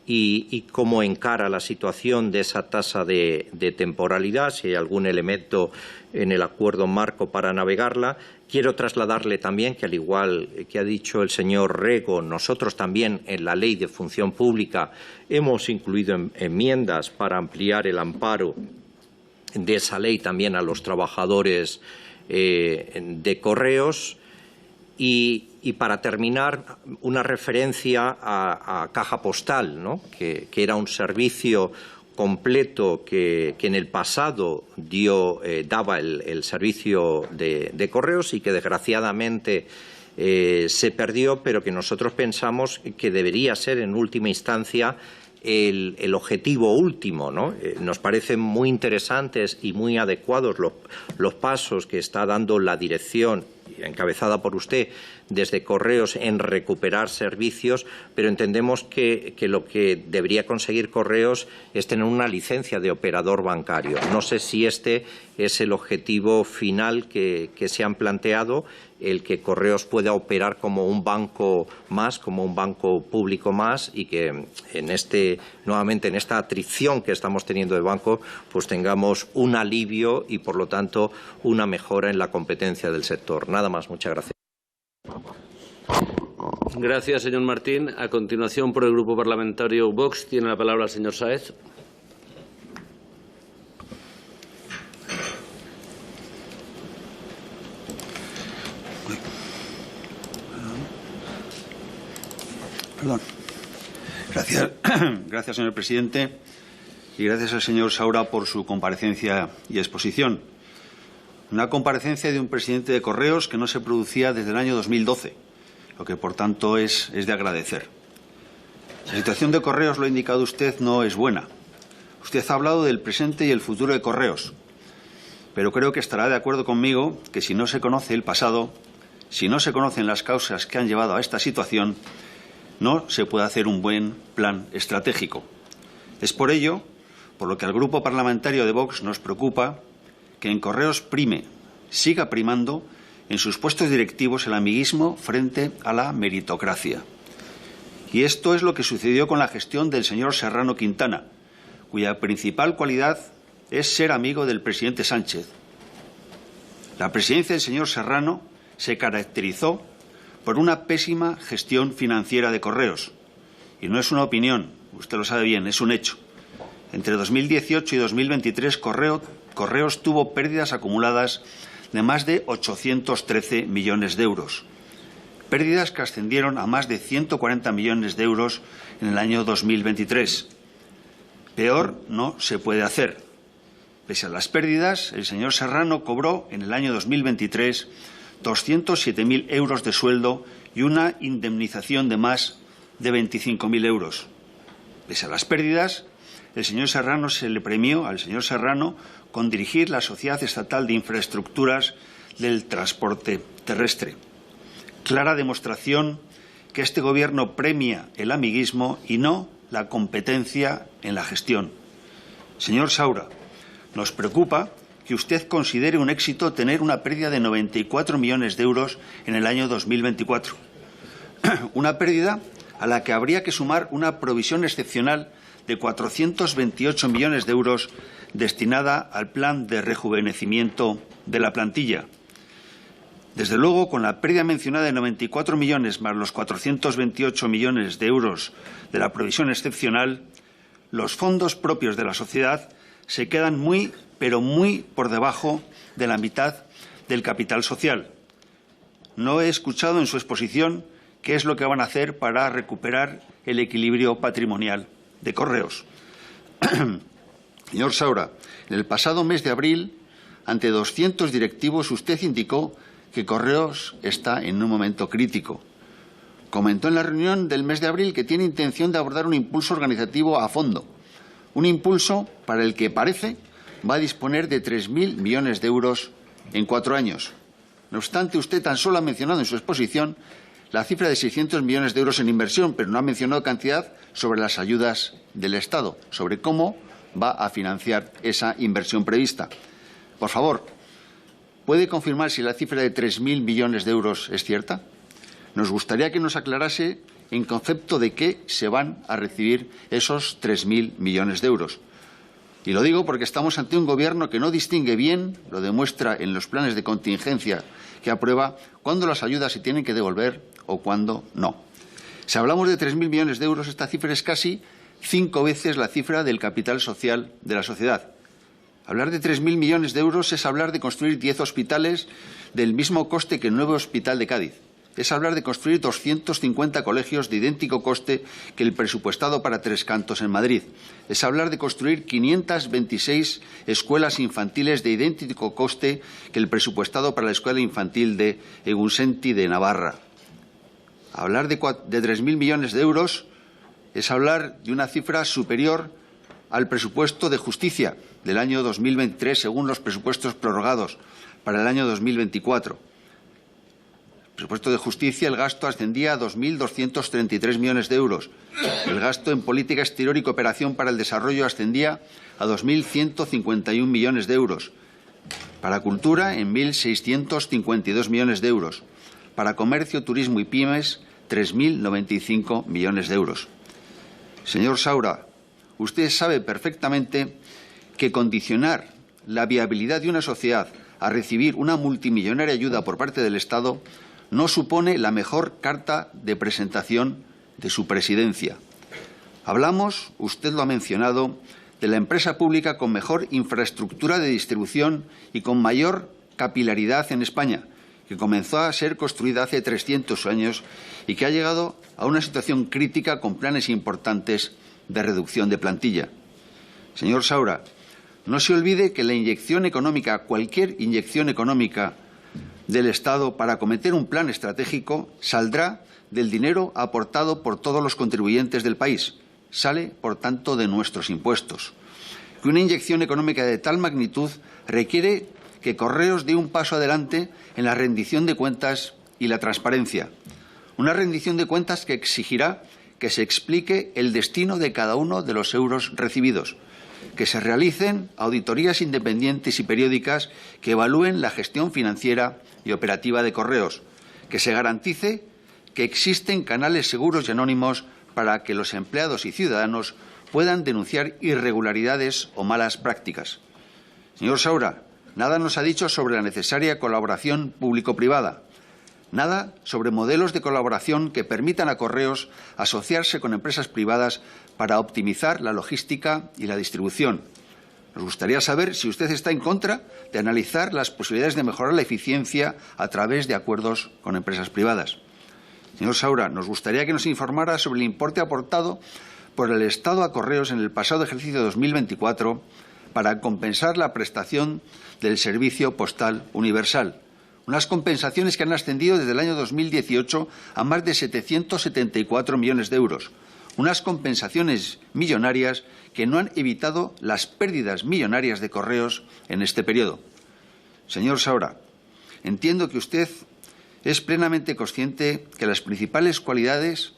y cómo encara la situación de esa tasa de temporalidad, si hay algún elemento en el acuerdo marco para navegarla. Quiero trasladarle también que, al igual que ha dicho el señor Rego, nosotros también en la Ley de Función Pública hemos incluido enmiendas para ampliar el amparo de esa ley también a los trabajadores de Correos. Y para terminar, una referencia a Caja Postal, ¿no? que era un servicio completo que en el pasado daba el servicio de correos y que desgraciadamente se perdió, pero que nosotros pensamos que debería ser en última instancia el objetivo último, ¿no? Nos parecen muy interesantes y muy adecuados los pasos que está dando la dirección, encabezada por usted, desde Correos en recuperar servicios, pero entendemos que lo que debería conseguir Correos es tener una licencia de operador bancario. No sé si este es el objetivo final que se han planteado, el que Correos pueda operar como un banco más, como un banco público más, y que nuevamente en esta atrición que estamos teniendo de banco, pues tengamos un alivio y, por lo tanto, una mejora en la competencia del sector. Nada más, muchas gracias. Gracias, señor Martín. A continuación, por el Grupo Parlamentario Vox, tiene la palabra el señor Sáez. Perdón. Gracias, señor presidente, y gracias al señor Saura por su comparecencia y exposición. Una comparecencia de un presidente de Correos que no se producía desde el año 2012, lo que, por tanto, es de agradecer. La situación de Correos, lo ha indicado usted, no es buena. Usted ha hablado del presente y el futuro de Correos, pero creo que estará de acuerdo conmigo que si no se conoce el pasado, si no se conocen las causas que han llevado a esta situación, no se puede hacer un buen plan estratégico. Es por ello por lo que al Grupo Parlamentario de Vox nos preocupa que en Correos siga primando en sus puestos directivos el amiguismo frente a la meritocracia. Y esto es lo que sucedió con la gestión del señor Serrano Quintana, cuya principal cualidad es ser amigo del presidente Sánchez. La presidencia del señor Serrano se caracterizó por una pésima gestión financiera de Correos. Y no es una opinión, usted lo sabe bien, es un hecho. Entre 2018 y 2023, Correos tuvo pérdidas acumuladas de más de 813 millones de euros. Pérdidas que ascendieron a más de 140 millones de euros en el año 2023. Peor no se puede hacer. Pese a las pérdidas, el señor Serrano cobró en el año 2023 207.000 euros de sueldo y una indemnización de más de 25.000 euros. Pese a las pérdidas, se le premió al señor Serrano con dirigir la Sociedad Estatal de Infraestructuras del Transporte Terrestre. Clara demostración que este Gobierno premia el amiguismo y no la competencia en la gestión. Señor Saura, nos preocupa que usted considere un éxito tener una pérdida de 94 millones de euros en el año 2024. Una pérdida a la que habría que sumar una provisión excepcional de 428 millones de euros destinada al plan de rejuvenecimiento de la plantilla. Desde luego, con la pérdida mencionada de 94 millones más los 428 millones de euros de la provisión excepcional, los fondos propios de la sociedad se quedan muy, pero muy por debajo de la mitad del capital social. No he escuchado en su exposición qué es lo que van a hacer para recuperar el equilibrio patrimonial de Correos. Señor Saura, en el pasado mes de abril, ante 200 directivos, usted indicó que Correos está en un momento crítico. Comentó en la reunión del mes de abril que tiene intención de abordar un impulso organizativo a fondo, un impulso para el que parece va a disponer de 3.000 millones de euros en 4 años. No obstante, usted tan solo ha mencionado en su exposición la cifra de 600 millones de euros en inversión, pero no ha mencionado cantidad sobre las ayudas del Estado, sobre cómo va a financiar esa inversión prevista. Por favor, ¿puede confirmar si la cifra de 3.000 millones de euros es cierta? Nos gustaría que nos aclarase en concepto de qué se van a recibir esos 3.000 millones de euros. Y lo digo porque estamos ante un Gobierno que no distingue bien, lo demuestra en los planes de contingencia que aprueba, cuándo las ayudas se tienen que devolver o cuándo no. Si hablamos de 3.000 millones de euros, esta cifra es casi 5 veces la cifra del capital social de la sociedad. Hablar de 3.000 millones de euros es hablar de construir 10 hospitales del mismo coste que el nuevo hospital de Cádiz. Es hablar de construir 250 colegios de idéntico coste que el presupuestado para Tres Cantos en Madrid. Es hablar de construir 526 escuelas infantiles de idéntico coste que el presupuestado para la escuela infantil de Egunsenti de Navarra. Hablar de 3.000 millones de euros es hablar de una cifra superior al presupuesto de justicia del año 2023, según los presupuestos prorrogados para el año 2024. El presupuesto de justicia, el gasto ascendía a 2.233 millones de euros. El gasto en política exterior y cooperación para el desarrollo ascendía a 2.151 millones de euros. Para cultura, en 1.652 millones de euros. Para comercio, turismo y pymes, 3.095 millones de euros. Señor Saura, usted sabe perfectamente que condicionar la viabilidad de una sociedad a recibir una multimillonaria ayuda por parte del Estado no supone la mejor carta de presentación de su presidencia. Hablamos, usted lo ha mencionado, de la empresa pública con mejor infraestructura de distribución y con mayor capilaridad en España, que comenzó a ser construida hace 300 años y que ha llegado a una situación crítica con planes importantes de reducción de plantilla. Señor Saura, no se olvide que la inyección económica, cualquier inyección económica del Estado para acometer un plan estratégico, saldrá del dinero aportado por todos los contribuyentes del país. Sale, por tanto, de nuestros impuestos. Que una inyección económica de tal magnitud requiere que Correos dé un paso adelante en la rendición de cuentas y la transparencia. Una rendición de cuentas que exigirá que se explique el destino de cada uno de los euros recibidos, que se realicen auditorías independientes y periódicas que evalúen la gestión financiera y operativa de Correos, que se garantice que existen canales seguros y anónimos para que los empleados y ciudadanos puedan denunciar irregularidades o malas prácticas. Señor Saura, nada nos ha dicho sobre la necesaria colaboración público-privada, nada sobre modelos de colaboración que permitan a Correos asociarse con empresas privadas para optimizar la logística y la distribución. Nos gustaría saber si usted está en contra de analizar las posibilidades de mejorar la eficiencia a través de acuerdos con empresas privadas. Señor Saura, nos gustaría que nos informara sobre el importe aportado por el Estado a Correos en el pasado ejercicio 2024 para compensar la prestación del servicio postal universal. Unas compensaciones que han ascendido desde el año 2018 a más de 774 millones de euros. Unas compensaciones millonarias que no han evitado las pérdidas millonarias de Correos en este periodo. Señor Saura, entiendo que usted es plenamente consciente que las principales cualidades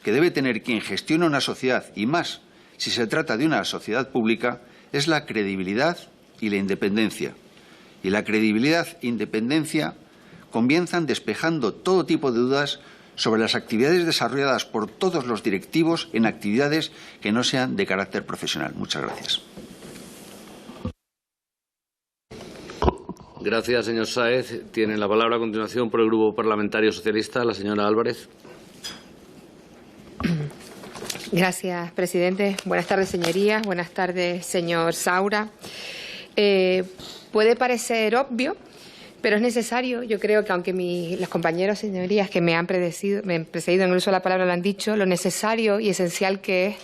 que debe tener quien gestiona una sociedad, y más si se trata de una sociedad pública, es la credibilidad y la independencia. Y la credibilidad e independencia comienzan despejando todo tipo de dudas sobre las actividades desarrolladas por todos los directivos en actividades que no sean de carácter profesional. Muchas gracias. Gracias, señor Sáez. Tiene la palabra a continuación por el Grupo Parlamentario Socialista la señora Álvarez. Gracias, presidente. Buenas tardes, señorías. Buenas tardes, señor Saura. Puede parecer obvio, pero es necesario. Yo creo que aunque los compañeros, señorías, que me han precedido en el uso de la palabra lo han dicho, lo necesario y esencial que es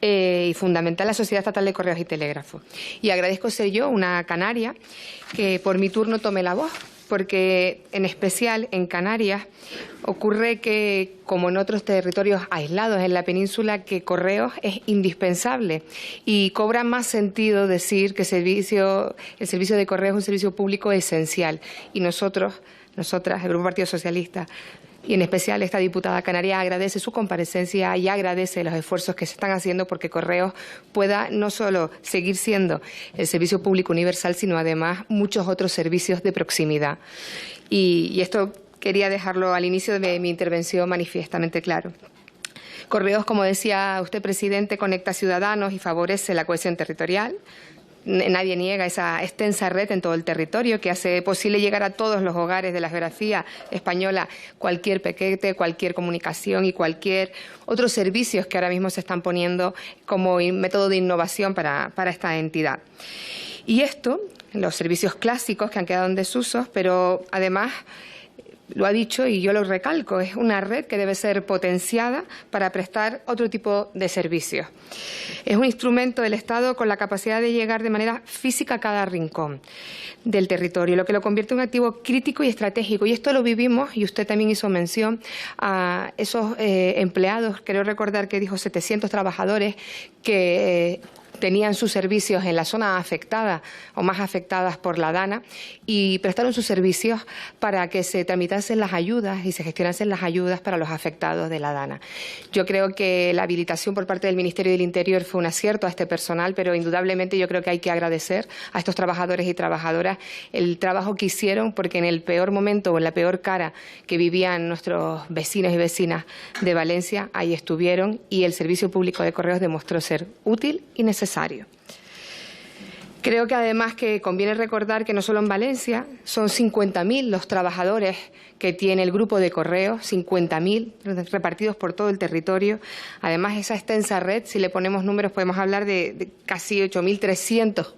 y fundamental la Sociedad Estatal de Correos y Telégrafos. Y agradezco ser yo, una canaria, que por mi turno tome la voz, porque en especial en Canarias ocurre que, como en otros territorios aislados en la península, que Correos es indispensable y cobra más sentido decir que el servicio de Correos es un servicio público esencial. Y nosotras, el Grupo Partido Socialista, y en especial esta diputada canaria agradece su comparecencia y agradece los esfuerzos que se están haciendo porque Correos pueda no solo seguir siendo el servicio público universal, sino además muchos otros servicios de proximidad. Y esto quería dejarlo al inicio de mi intervención manifiestamente claro. Correos, como decía usted, presidente, conecta ciudadanos y favorece la cohesión territorial. Nadie niega esa extensa red en todo el territorio que hace posible llegar a todos los hogares de la geografía española cualquier paquete, cualquier comunicación y cualquier otros servicios que ahora mismo se están poniendo como método de innovación para esta entidad. Y esto, los servicios clásicos que han quedado en desuso, pero además lo ha dicho y yo lo recalco, es una red que debe ser potenciada para prestar otro tipo de servicios. Es un instrumento del Estado con la capacidad de llegar de manera física a cada rincón del territorio, lo que lo convierte en un activo crítico y estratégico. Y esto lo vivimos, y usted también hizo mención a esos empleados, creo recordar que dijo 700 trabajadores que tenían sus servicios en la zona afectada o más afectadas por la DANA y prestaron sus servicios para que se tramitasen las ayudas y se gestionasen las ayudas para los afectados de la DANA. Yo creo que la habilitación por parte del Ministerio del Interior fue un acierto a este personal, pero indudablemente yo creo que hay que agradecer a estos trabajadores y trabajadoras el trabajo que hicieron, porque en el peor momento o en la peor cara que vivían nuestros vecinos y vecinas de Valencia, ahí estuvieron y el Servicio Público de Correos demostró ser útil y necesario. Creo que además que conviene recordar que no solo en Valencia, son 50.000 los trabajadores que tiene el grupo de Correos, 50.000 repartidos por todo el territorio. Además, esa extensa red, si le ponemos números, podemos hablar de casi 8.300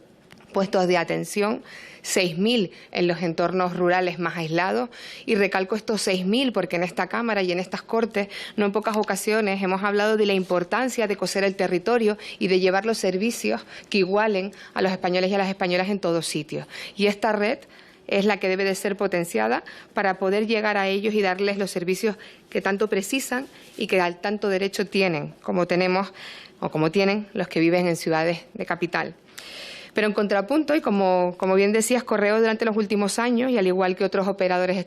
puestos de atención, 6.000 en los entornos rurales más aislados. Y recalco estos 6.000 porque en esta Cámara y en estas Cortes no en pocas ocasiones hemos hablado de la importancia de coser el territorio y de llevar los servicios que igualen a los españoles y a las españolas en todos sitios. Y esta red es la que debe de ser potenciada para poder llegar a ellos y darles los servicios que tanto precisan y que al tanto derecho tienen, como tenemos o como tienen los que viven en ciudades de capital. Pero en contrapunto, y como bien decías, Correos durante los últimos años, y al igual que otros operadores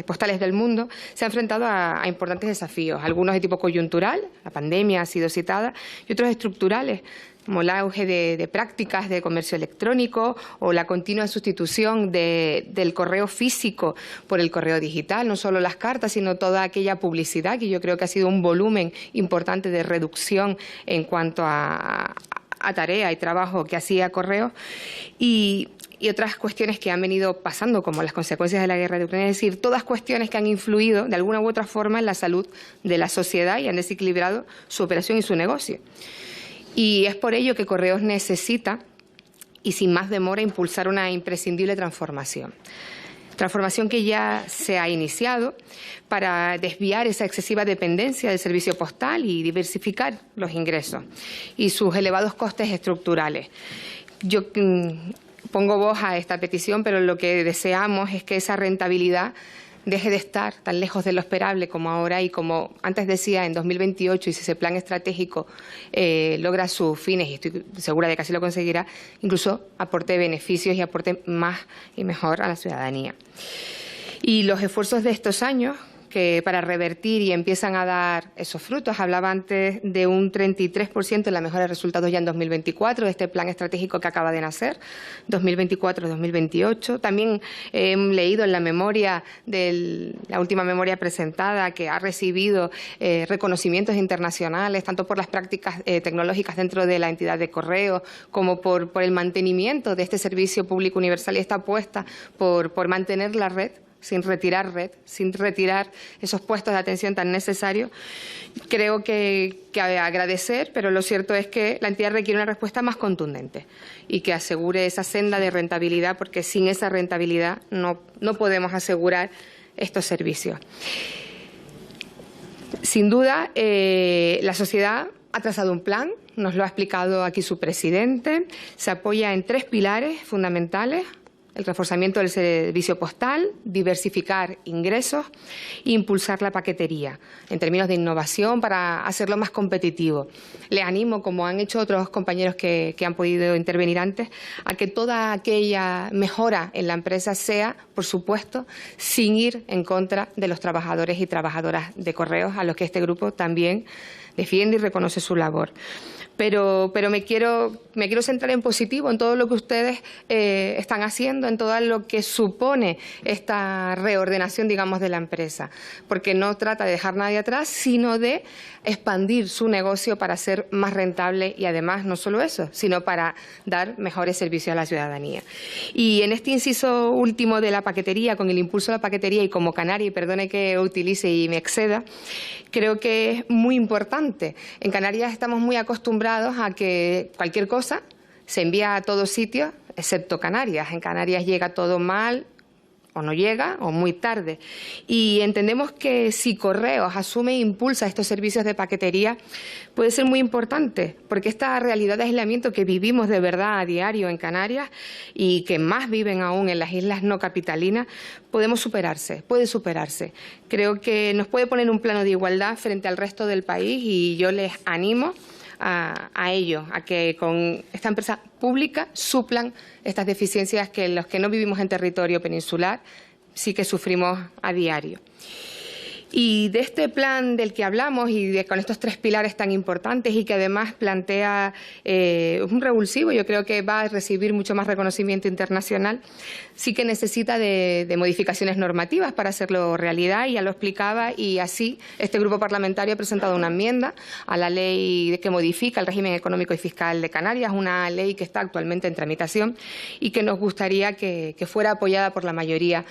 postales del mundo, se ha enfrentado a importantes desafíos, algunos de tipo coyuntural, la pandemia ha sido citada, y otros estructurales, como el auge de prácticas de comercio electrónico o la continua sustitución del correo físico por el correo digital, no solo las cartas, sino toda aquella publicidad, que yo creo que ha sido un volumen importante de reducción en cuanto a tarea y trabajo que hacía Correos y otras cuestiones que han venido pasando, como las consecuencias de la guerra de Ucrania, es decir, todas cuestiones que han influido de alguna u otra forma en la salud de la sociedad y han desequilibrado su operación y su negocio. Y es por ello que Correos necesita, y sin más demora, impulsar una imprescindible transformación. Transformación que ya se ha iniciado para desviar esa excesiva dependencia del servicio postal y diversificar los ingresos y sus elevados costes estructurales. Yo pongo voz a esta petición, pero lo que deseamos es que esa rentabilidad deje de estar tan lejos de lo esperable como ahora y como antes decía en 2028, y si ese plan estratégico logra sus fines, y estoy segura de que así lo conseguirá, incluso aporte beneficios y aporte más y mejor a la ciudadanía. Y los esfuerzos de estos años que para revertir y empiezan a dar esos frutos. Hablaba antes de un 33% en la mejora de resultados ya en 2024, de este plan estratégico que acaba de nacer, 2024-2028. También he leído en la memoria, la última memoria presentada, que ha recibido reconocimientos internacionales, tanto por las prácticas tecnológicas dentro de la entidad de Correos, como por el mantenimiento de este servicio público universal y esta apuesta por mantener la red, sin retirar esos puestos de atención tan necesarios. Creo que agradecer, pero lo cierto es que la entidad requiere una respuesta más contundente y que asegure esa senda de rentabilidad, porque sin esa rentabilidad no podemos asegurar estos servicios. Sin duda, la sociedad ha trazado un plan, nos lo ha explicado aquí su presidente, se apoya en 3 pilares fundamentales: el reforzamiento del servicio postal, diversificar ingresos e impulsar la paquetería en términos de innovación para hacerlo más competitivo. Les animo, como han hecho otros compañeros que han podido intervenir antes, a que toda aquella mejora en la empresa sea, por supuesto, sin ir en contra de los trabajadores y trabajadoras de Correos, a los que este grupo también defiende y reconoce su labor. Pero me quiero centrar en positivo, en todo lo que ustedes están haciendo, en todo lo que supone esta reordenación, digamos, de la empresa, porque no trata de dejar nadie atrás, sino de expandir su negocio para ser más rentable y, además, no solo eso, sino para dar mejores servicios a la ciudadanía. Y en este inciso último de la paquetería, con el impulso de la paquetería y como canaria, y perdone que utilice y me exceda, creo que es muy importante. En Canarias estamos muy acostumbrados a que cualquier cosa se envía a todos sitios, excepto Canarias. En Canarias llega todo mal, o no llega, o muy tarde. Y entendemos que si Correos asume e impulsa estos servicios de paquetería, puede ser muy importante, porque esta realidad de aislamiento que vivimos de verdad a diario en Canarias y que más viven aún en las islas no capitalinas, puede superarse. Creo que nos puede poner un plano de igualdad frente al resto del país y yo les animo a ello, a que con esta empresa pública suplan estas deficiencias que los que no vivimos en territorio peninsular sí que sufrimos a diario. Y de este plan del que hablamos y con estos 3 pilares tan importantes y que además plantea un revulsivo, yo creo que va a recibir mucho más reconocimiento internacional, sí que necesita de modificaciones normativas para hacerlo realidad, y ya lo explicaba, y así este grupo parlamentario ha presentado una enmienda a la ley que modifica el régimen económico y fiscal de Canarias, una ley que está actualmente en tramitación y que nos gustaría que fuera apoyada por la mayoría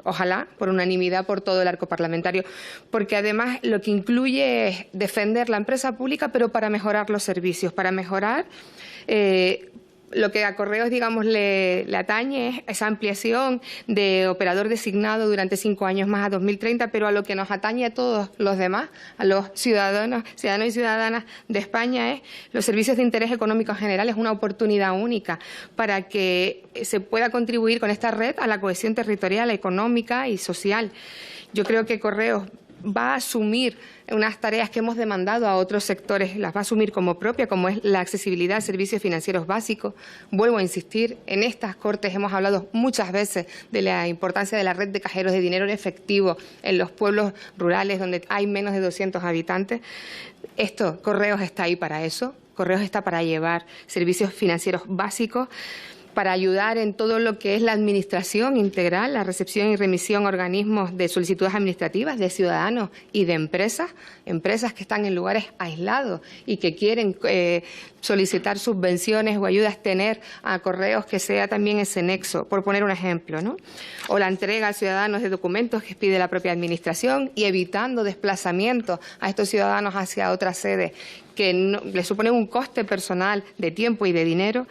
ojalá, por unanimidad, por todo el arco parlamentario, porque además lo que incluye es defender la empresa pública, pero para mejorar los servicios, para mejorar lo que a Correos, digamos, le atañe es esa ampliación de operador designado durante 5 años más a 2030, pero a lo que nos atañe a todos los demás, a los ciudadanos y ciudadanas de España, es los servicios de interés económico en general. Es una oportunidad única para que se pueda contribuir con esta red a la cohesión territorial, económica y social. Yo creo que Correos va a asumir unas tareas que hemos demandado a otros sectores, las va a asumir como propia, como es la accesibilidad a servicios financieros básicos. Vuelvo a insistir, en estas Cortes hemos hablado muchas veces de la importancia de la red de cajeros de dinero en efectivo en los pueblos rurales donde hay menos de 200 habitantes. Correos está ahí para eso. Correos está para llevar servicios financieros básicos, para ayudar en todo lo que es la administración integral, la recepción y remisión a organismos de solicitudes administrativas de ciudadanos y de empresas que están en lugares aislados y que quieren solicitar subvenciones o ayudas, tener a Correos que sea también ese nexo, por poner un ejemplo, ¿no? O la entrega a ciudadanos de documentos que pide la propia administración y evitando desplazamientos a estos ciudadanos hacia otras sedes que les suponen un coste personal de tiempo y de dinero.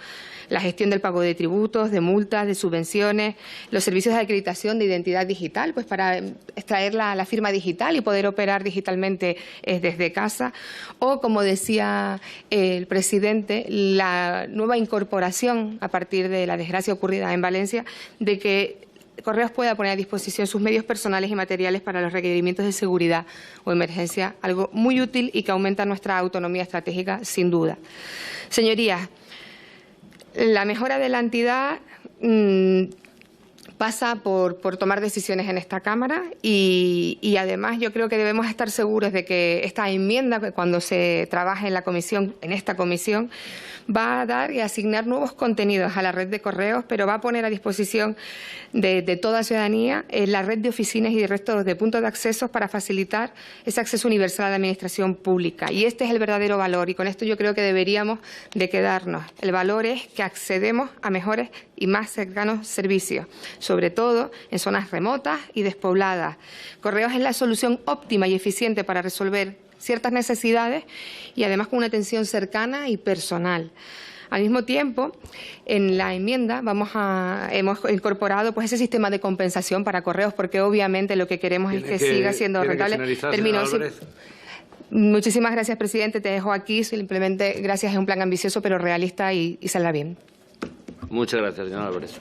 La gestión del pago de tributos, de multas, de subvenciones, los servicios de acreditación de identidad digital, pues para extraer la firma digital y poder operar digitalmente desde casa. O, como decía el presidente, la nueva incorporación, a partir de la desgracia ocurrida en Valencia, de que Correos pueda poner a disposición sus medios personales y materiales para los requerimientos de seguridad o emergencia, algo muy útil y que aumenta nuestra autonomía estratégica, sin duda. Señorías, la mejora de la entidad pasa por tomar decisiones en esta Cámara y además yo creo que debemos estar seguros de que esta enmienda, que cuando se trabaje en esta comisión, va a dar y asignar nuevos contenidos a la red de Correos, pero va a poner a disposición de toda ciudadanía la red de oficinas y de resto de puntos de acceso para facilitar ese acceso universal a la administración pública. Y este es el verdadero valor, y con esto yo creo que deberíamos de quedarnos. El valor es que accedemos a mejores y más cercanos servicios, sobre todo en zonas remotas y despobladas. Correos es la solución óptima y eficiente para resolver ciertas necesidades y además con una atención cercana y personal. Al mismo tiempo, en la enmienda hemos incorporado pues ese sistema de compensación para Correos, porque obviamente lo que queremos es que siga siendo rentable. Muchísimas gracias, presidente. Te dejo aquí. Simplemente gracias, es un plan ambicioso pero realista y saldrá bien. Muchas gracias, señor Álvarez.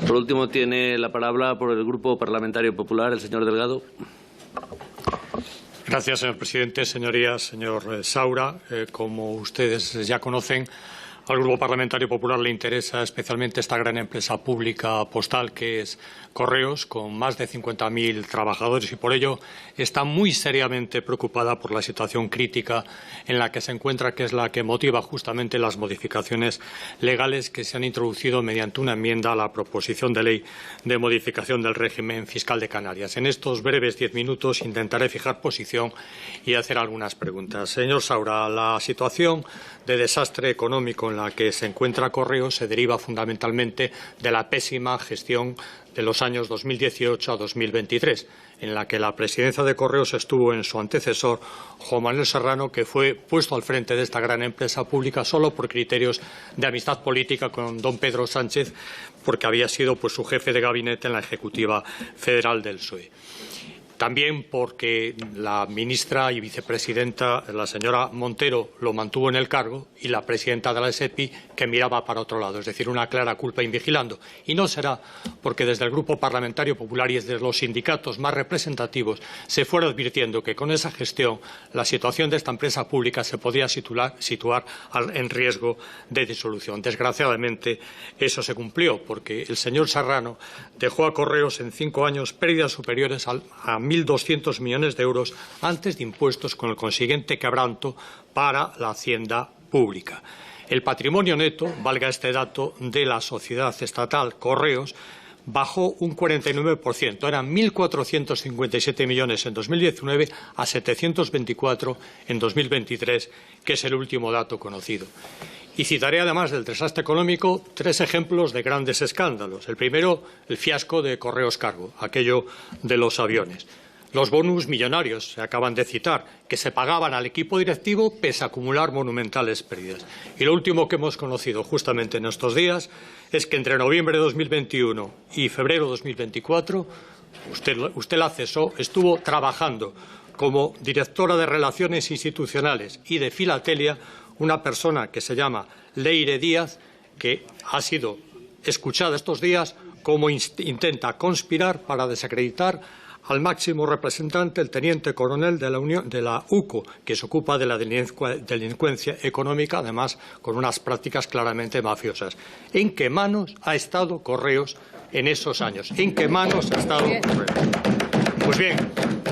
Por último, tiene la palabra por el Grupo Parlamentario Popular el señor Delgado. Gracias, señor presidente. Señorías, señor Saura, como ustedes ya conocen, al Grupo Parlamentario Popular le interesa especialmente esta gran empresa pública postal que es Correos, con más de 50.000 trabajadores, y por ello está muy seriamente preocupada por la situación crítica en la que se encuentra, que es la que motiva justamente las modificaciones legales que se han introducido mediante una enmienda a la proposición de ley de modificación del régimen fiscal de Canarias. En estos breves 10 minutos intentaré fijar posición y hacer algunas preguntas. Señor Saura, la situación de desastre económico en la que se encuentra Correos se deriva fundamentalmente de la pésima gestión de los años 2018 a 2023, en la que la presidencia de Correos estuvo en su antecesor, Juan Manuel Serrano, que fue puesto al frente de esta gran empresa pública solo por criterios de amistad política con don Pedro Sánchez, porque había sido su jefe de gabinete en la Ejecutiva Federal del PSOE. También porque la ministra y vicepresidenta, la señora Montero, lo mantuvo en el cargo, y la presidenta de la SEPI, que miraba para otro lado, es decir, una clara culpa invigilando. Y no será porque desde el Grupo Parlamentario Popular y desde los sindicatos más representativos se fuera advirtiendo que con esa gestión la situación de esta empresa pública se podía situar en riesgo de disolución. Desgraciadamente, eso se cumplió, porque el señor Serrano dejó a Correos en 5 años pérdidas superiores a 1.200 millones de euros antes de impuestos, con el consiguiente quebranto para la hacienda pública. El patrimonio neto, valga este dato, de la sociedad estatal Correos bajó un 49%. Eran 1.457 millones en 2019 a 724 en 2023, que es el último dato conocido. Y citaré, además del desastre económico, 3 ejemplos de grandes escándalos. El primero, el fiasco de Correos Cargo, aquello de los aviones. Los bonus millonarios, se acaban de citar, que se pagaban al equipo directivo pese a acumular monumentales pérdidas. Y lo último que hemos conocido justamente en estos días es que entre noviembre de 2021 y febrero de 2024, usted la cesó, estuvo trabajando como directora de Relaciones Institucionales y de Filatelia una persona que se llama Leire Díaz, que ha sido escuchada estos días como intenta conspirar para desacreditar al máximo representante, el teniente coronel de la UCO, que se ocupa de la delincuencia económica, además con unas prácticas claramente mafiosas. ¿En qué manos ha estado Correos en esos años? ¿En qué manos ha estado Correos? Pues bien,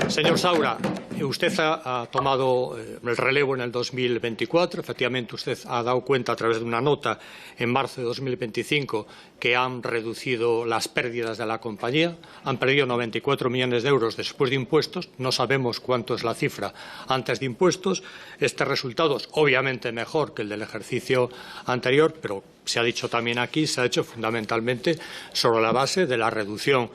señor Saura, usted ha tomado el relevo en el 2024. Efectivamente, usted ha dado cuenta a través de una nota en marzo de 2025 que han reducido las pérdidas de la compañía. Han perdido 94 millones de euros después de impuestos. No sabemos cuánto es la cifra antes de impuestos. Este resultado es obviamente mejor que el del ejercicio anterior, pero se ha dicho también aquí, se ha hecho fundamentalmente sobre la base de la reducción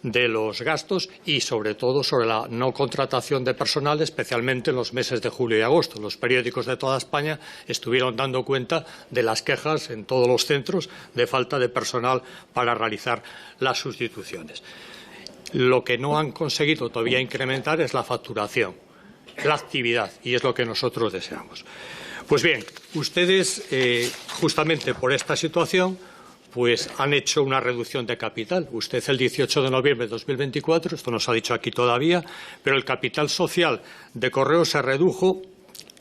de los gastos y, sobre todo, sobre la no contratación de personal, especialmente en los meses de julio y agosto. Los periódicos de toda España estuvieron dando cuenta de las quejas en todos los centros de falta de personal para realizar las sustituciones. Lo que no han conseguido todavía incrementar es la facturación, la actividad, y es lo que nosotros deseamos. Pues bien, ustedes, justamente por esta situación, han hecho una reducción de capital. Usted el 18 de noviembre de 2024, esto no se ha dicho aquí todavía, pero el capital social de Correos se redujo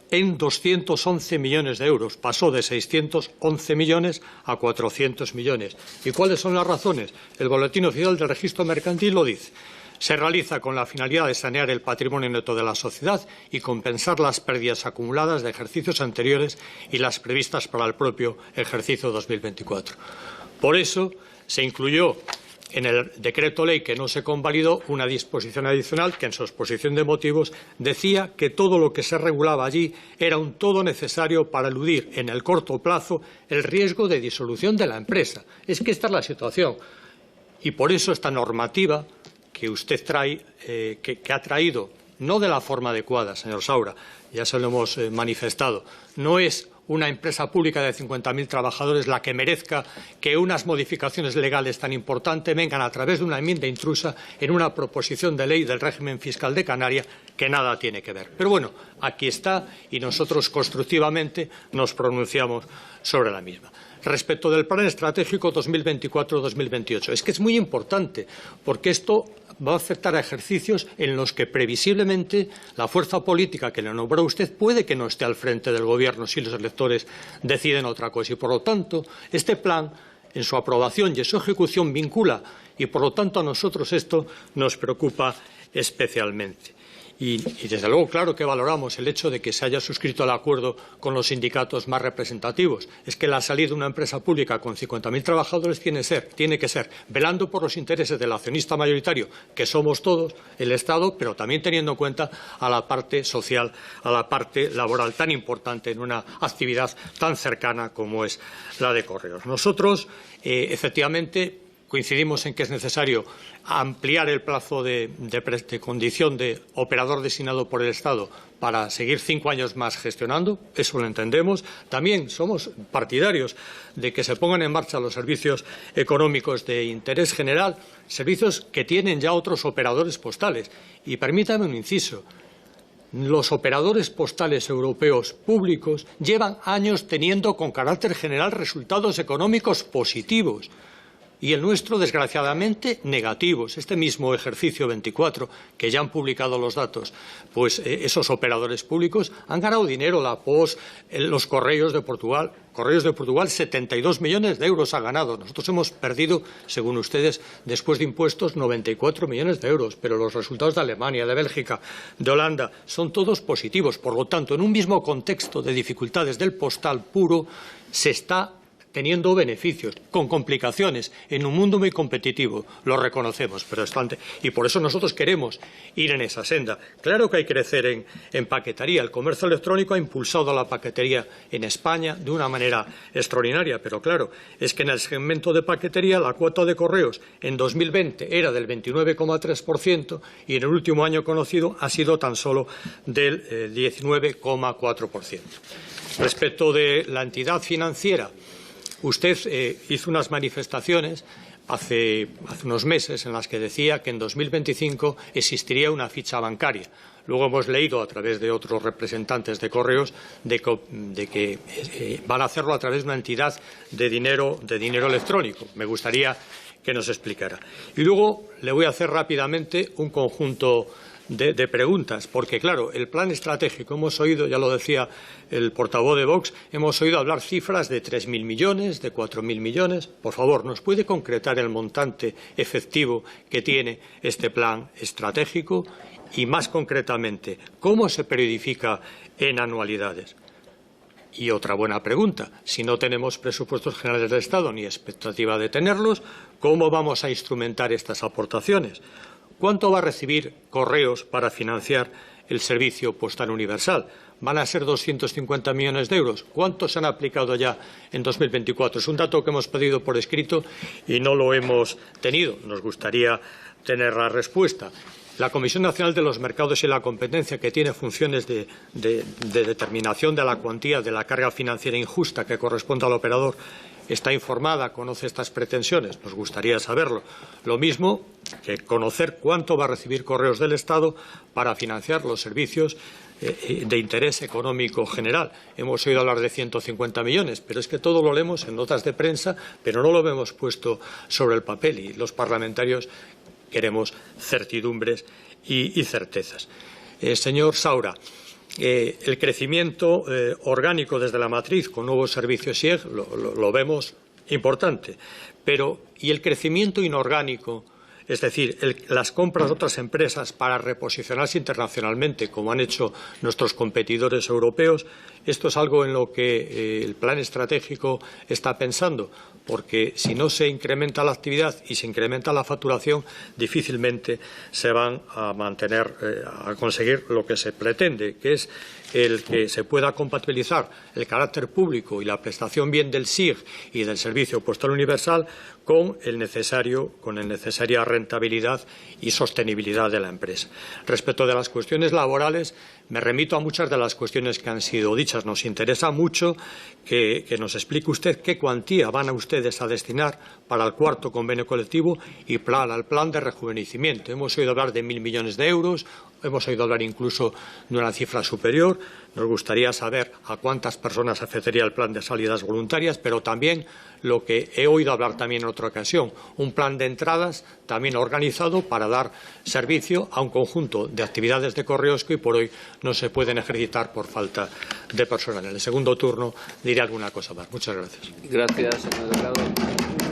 en 211 millones de euros. Pasó de 611 millones a 400 millones. ¿Y cuáles son las razones? El Boletín Oficial del Registro Mercantil lo dice. Se realiza con la finalidad de sanear el patrimonio neto de la sociedad y compensar las pérdidas acumuladas de ejercicios anteriores y las previstas para el propio ejercicio 2024. Por eso se incluyó en el decreto ley que no se convalidó una disposición adicional que en su exposición de motivos decía que todo lo que se regulaba allí era un todo necesario para eludir en el corto plazo el riesgo de disolución de la empresa. Es que esta es la situación. Y por eso esta normativa que usted trae, que ha traído, no de la forma adecuada, señor Saura, ya se lo hemos manifestado, no es una empresa pública de 50.000 trabajadores la que merezca que unas modificaciones legales tan importantes vengan a través de una enmienda intrusa en una proposición de ley del régimen fiscal de Canarias que nada tiene que ver. Pero bueno, aquí está y nosotros constructivamente nos pronunciamos sobre la misma. Respecto del plan estratégico 2024-2028, es que es muy importante porque esto va a afectar a ejercicios en los que previsiblemente la fuerza política que le nombró usted puede que no esté al frente del Gobierno si los electores deciden otra cosa. Y, por lo tanto, este plan, en su aprobación y en su ejecución, vincula y, por lo tanto, a nosotros esto nos preocupa especialmente. Y, desde luego, claro que valoramos el hecho de que se haya suscrito el acuerdo con los sindicatos más representativos. Es que la salida de una empresa pública con 50.000 trabajadores tiene que ser velando por los intereses del accionista mayoritario, que somos todos, el Estado, pero también teniendo en cuenta a la parte social, a la parte laboral tan importante en una actividad tan cercana como es la de Correos. Nosotros, efectivamente, coincidimos en que es necesario ampliar el plazo de condición de operador designado por el Estado para seguir 5 años más gestionando, eso lo entendemos. También somos partidarios de que se pongan en marcha los servicios económicos de interés general, servicios que tienen ya otros operadores postales. Y permítame un inciso. Los operadores postales europeos públicos llevan años teniendo con carácter general resultados económicos positivos. Y el nuestro, desgraciadamente, negativos. Este mismo ejercicio 24, que ya han publicado los datos, pues esos operadores públicos han ganado dinero, la Post, los Correos de Portugal. Correos de Portugal, 72 millones de euros ha ganado. Nosotros hemos perdido, según ustedes, después de impuestos, 94 millones de euros. Pero los resultados de Alemania, de Bélgica, de Holanda, son todos positivos. Por lo tanto, en un mismo contexto de dificultades del postal puro, se está teniendo beneficios, con complicaciones, en un mundo muy competitivo, lo reconocemos, pero bastante. Y por eso nosotros queremos ir en esa senda. Claro que hay que crecer en paquetería. El comercio electrónico ha impulsado la paquetería en España de una manera extraordinaria, pero claro, es que en el segmento de paquetería la cuota de correos en 2020 era del 29,3% y en el último año conocido ha sido tan solo del 19,4%. Respecto de la entidad financiera, usted hizo unas manifestaciones hace unos meses en las que decía que en 2025 existiría una ficha bancaria. Luego hemos leído a través de otros representantes de Correos de que van a hacerlo a través de una entidad de dinero electrónico. Me gustaría que nos explicara. Y luego le voy a hacer rápidamente un conjunto de preguntas, porque claro, el plan estratégico, hemos oído, ya lo decía el portavoz de Vox, hemos oído hablar cifras de 3.000 millones, de 4.000 millones. Por favor, ¿nos puede concretar el montante efectivo que tiene este plan estratégico? Y más concretamente, ¿cómo se periodifica en anualidades? Y otra buena pregunta, si no tenemos presupuestos generales del Estado ni expectativa de tenerlos, ¿cómo vamos a instrumentar estas aportaciones? ¿Cuánto va a recibir Correos para financiar el servicio postal universal? ¿Van a ser 250 millones de euros? ¿Cuántos se han aplicado ya en 2024? Es un dato que hemos pedido por escrito y no lo hemos tenido. Nos gustaría tener la respuesta. La Comisión Nacional de los Mercados y la Competencia, que tiene funciones de determinación de la cuantía de la carga financiera injusta que corresponde al operador, está informada, conoce estas pretensiones. Nos gustaría saberlo. Lo mismo que conocer cuánto va a recibir Correos del Estado para financiar los servicios de interés económico general. Hemos oído hablar de 150 millones, pero es que todo lo leemos en notas de prensa, pero no lo hemos puesto sobre el papel y los parlamentarios queremos certidumbres y certezas. Señor Saura, el crecimiento orgánico desde la matriz con nuevos servicios IEG lo vemos importante, pero ¿y el crecimiento inorgánico? Es decir, las compras de otras empresas para reposicionarse internacionalmente, como han hecho nuestros competidores europeos, esto es algo en lo que el plan estratégico está pensando, porque si no se incrementa la actividad y se incrementa la facturación, difícilmente se van a mantener, a conseguir lo que se pretende, que es el que se pueda compatibilizar el carácter público y la prestación bien del SIG y del Servicio Postal Universal con la necesaria rentabilidad y sostenibilidad de la empresa. Respecto de las cuestiones laborales, me remito a muchas de las cuestiones que han sido dichas. Nos interesa mucho que nos explique usted qué cuantía van a ustedes a destinar para el cuarto convenio colectivo y para el plan de rejuvenecimiento. Hemos oído hablar de 1.000 millones de euros, hemos oído hablar incluso de una cifra superior. Nos gustaría saber a cuántas personas afectaría el plan de salidas voluntarias, pero también lo que he oído hablar también en otra ocasión, un plan de entradas también organizado para dar servicio a un conjunto de actividades de correos que hoy por hoy no se pueden ejercitar por falta de personal. En el segundo turno diré alguna cosa más. Muchas gracias. Gracias, señor delegado.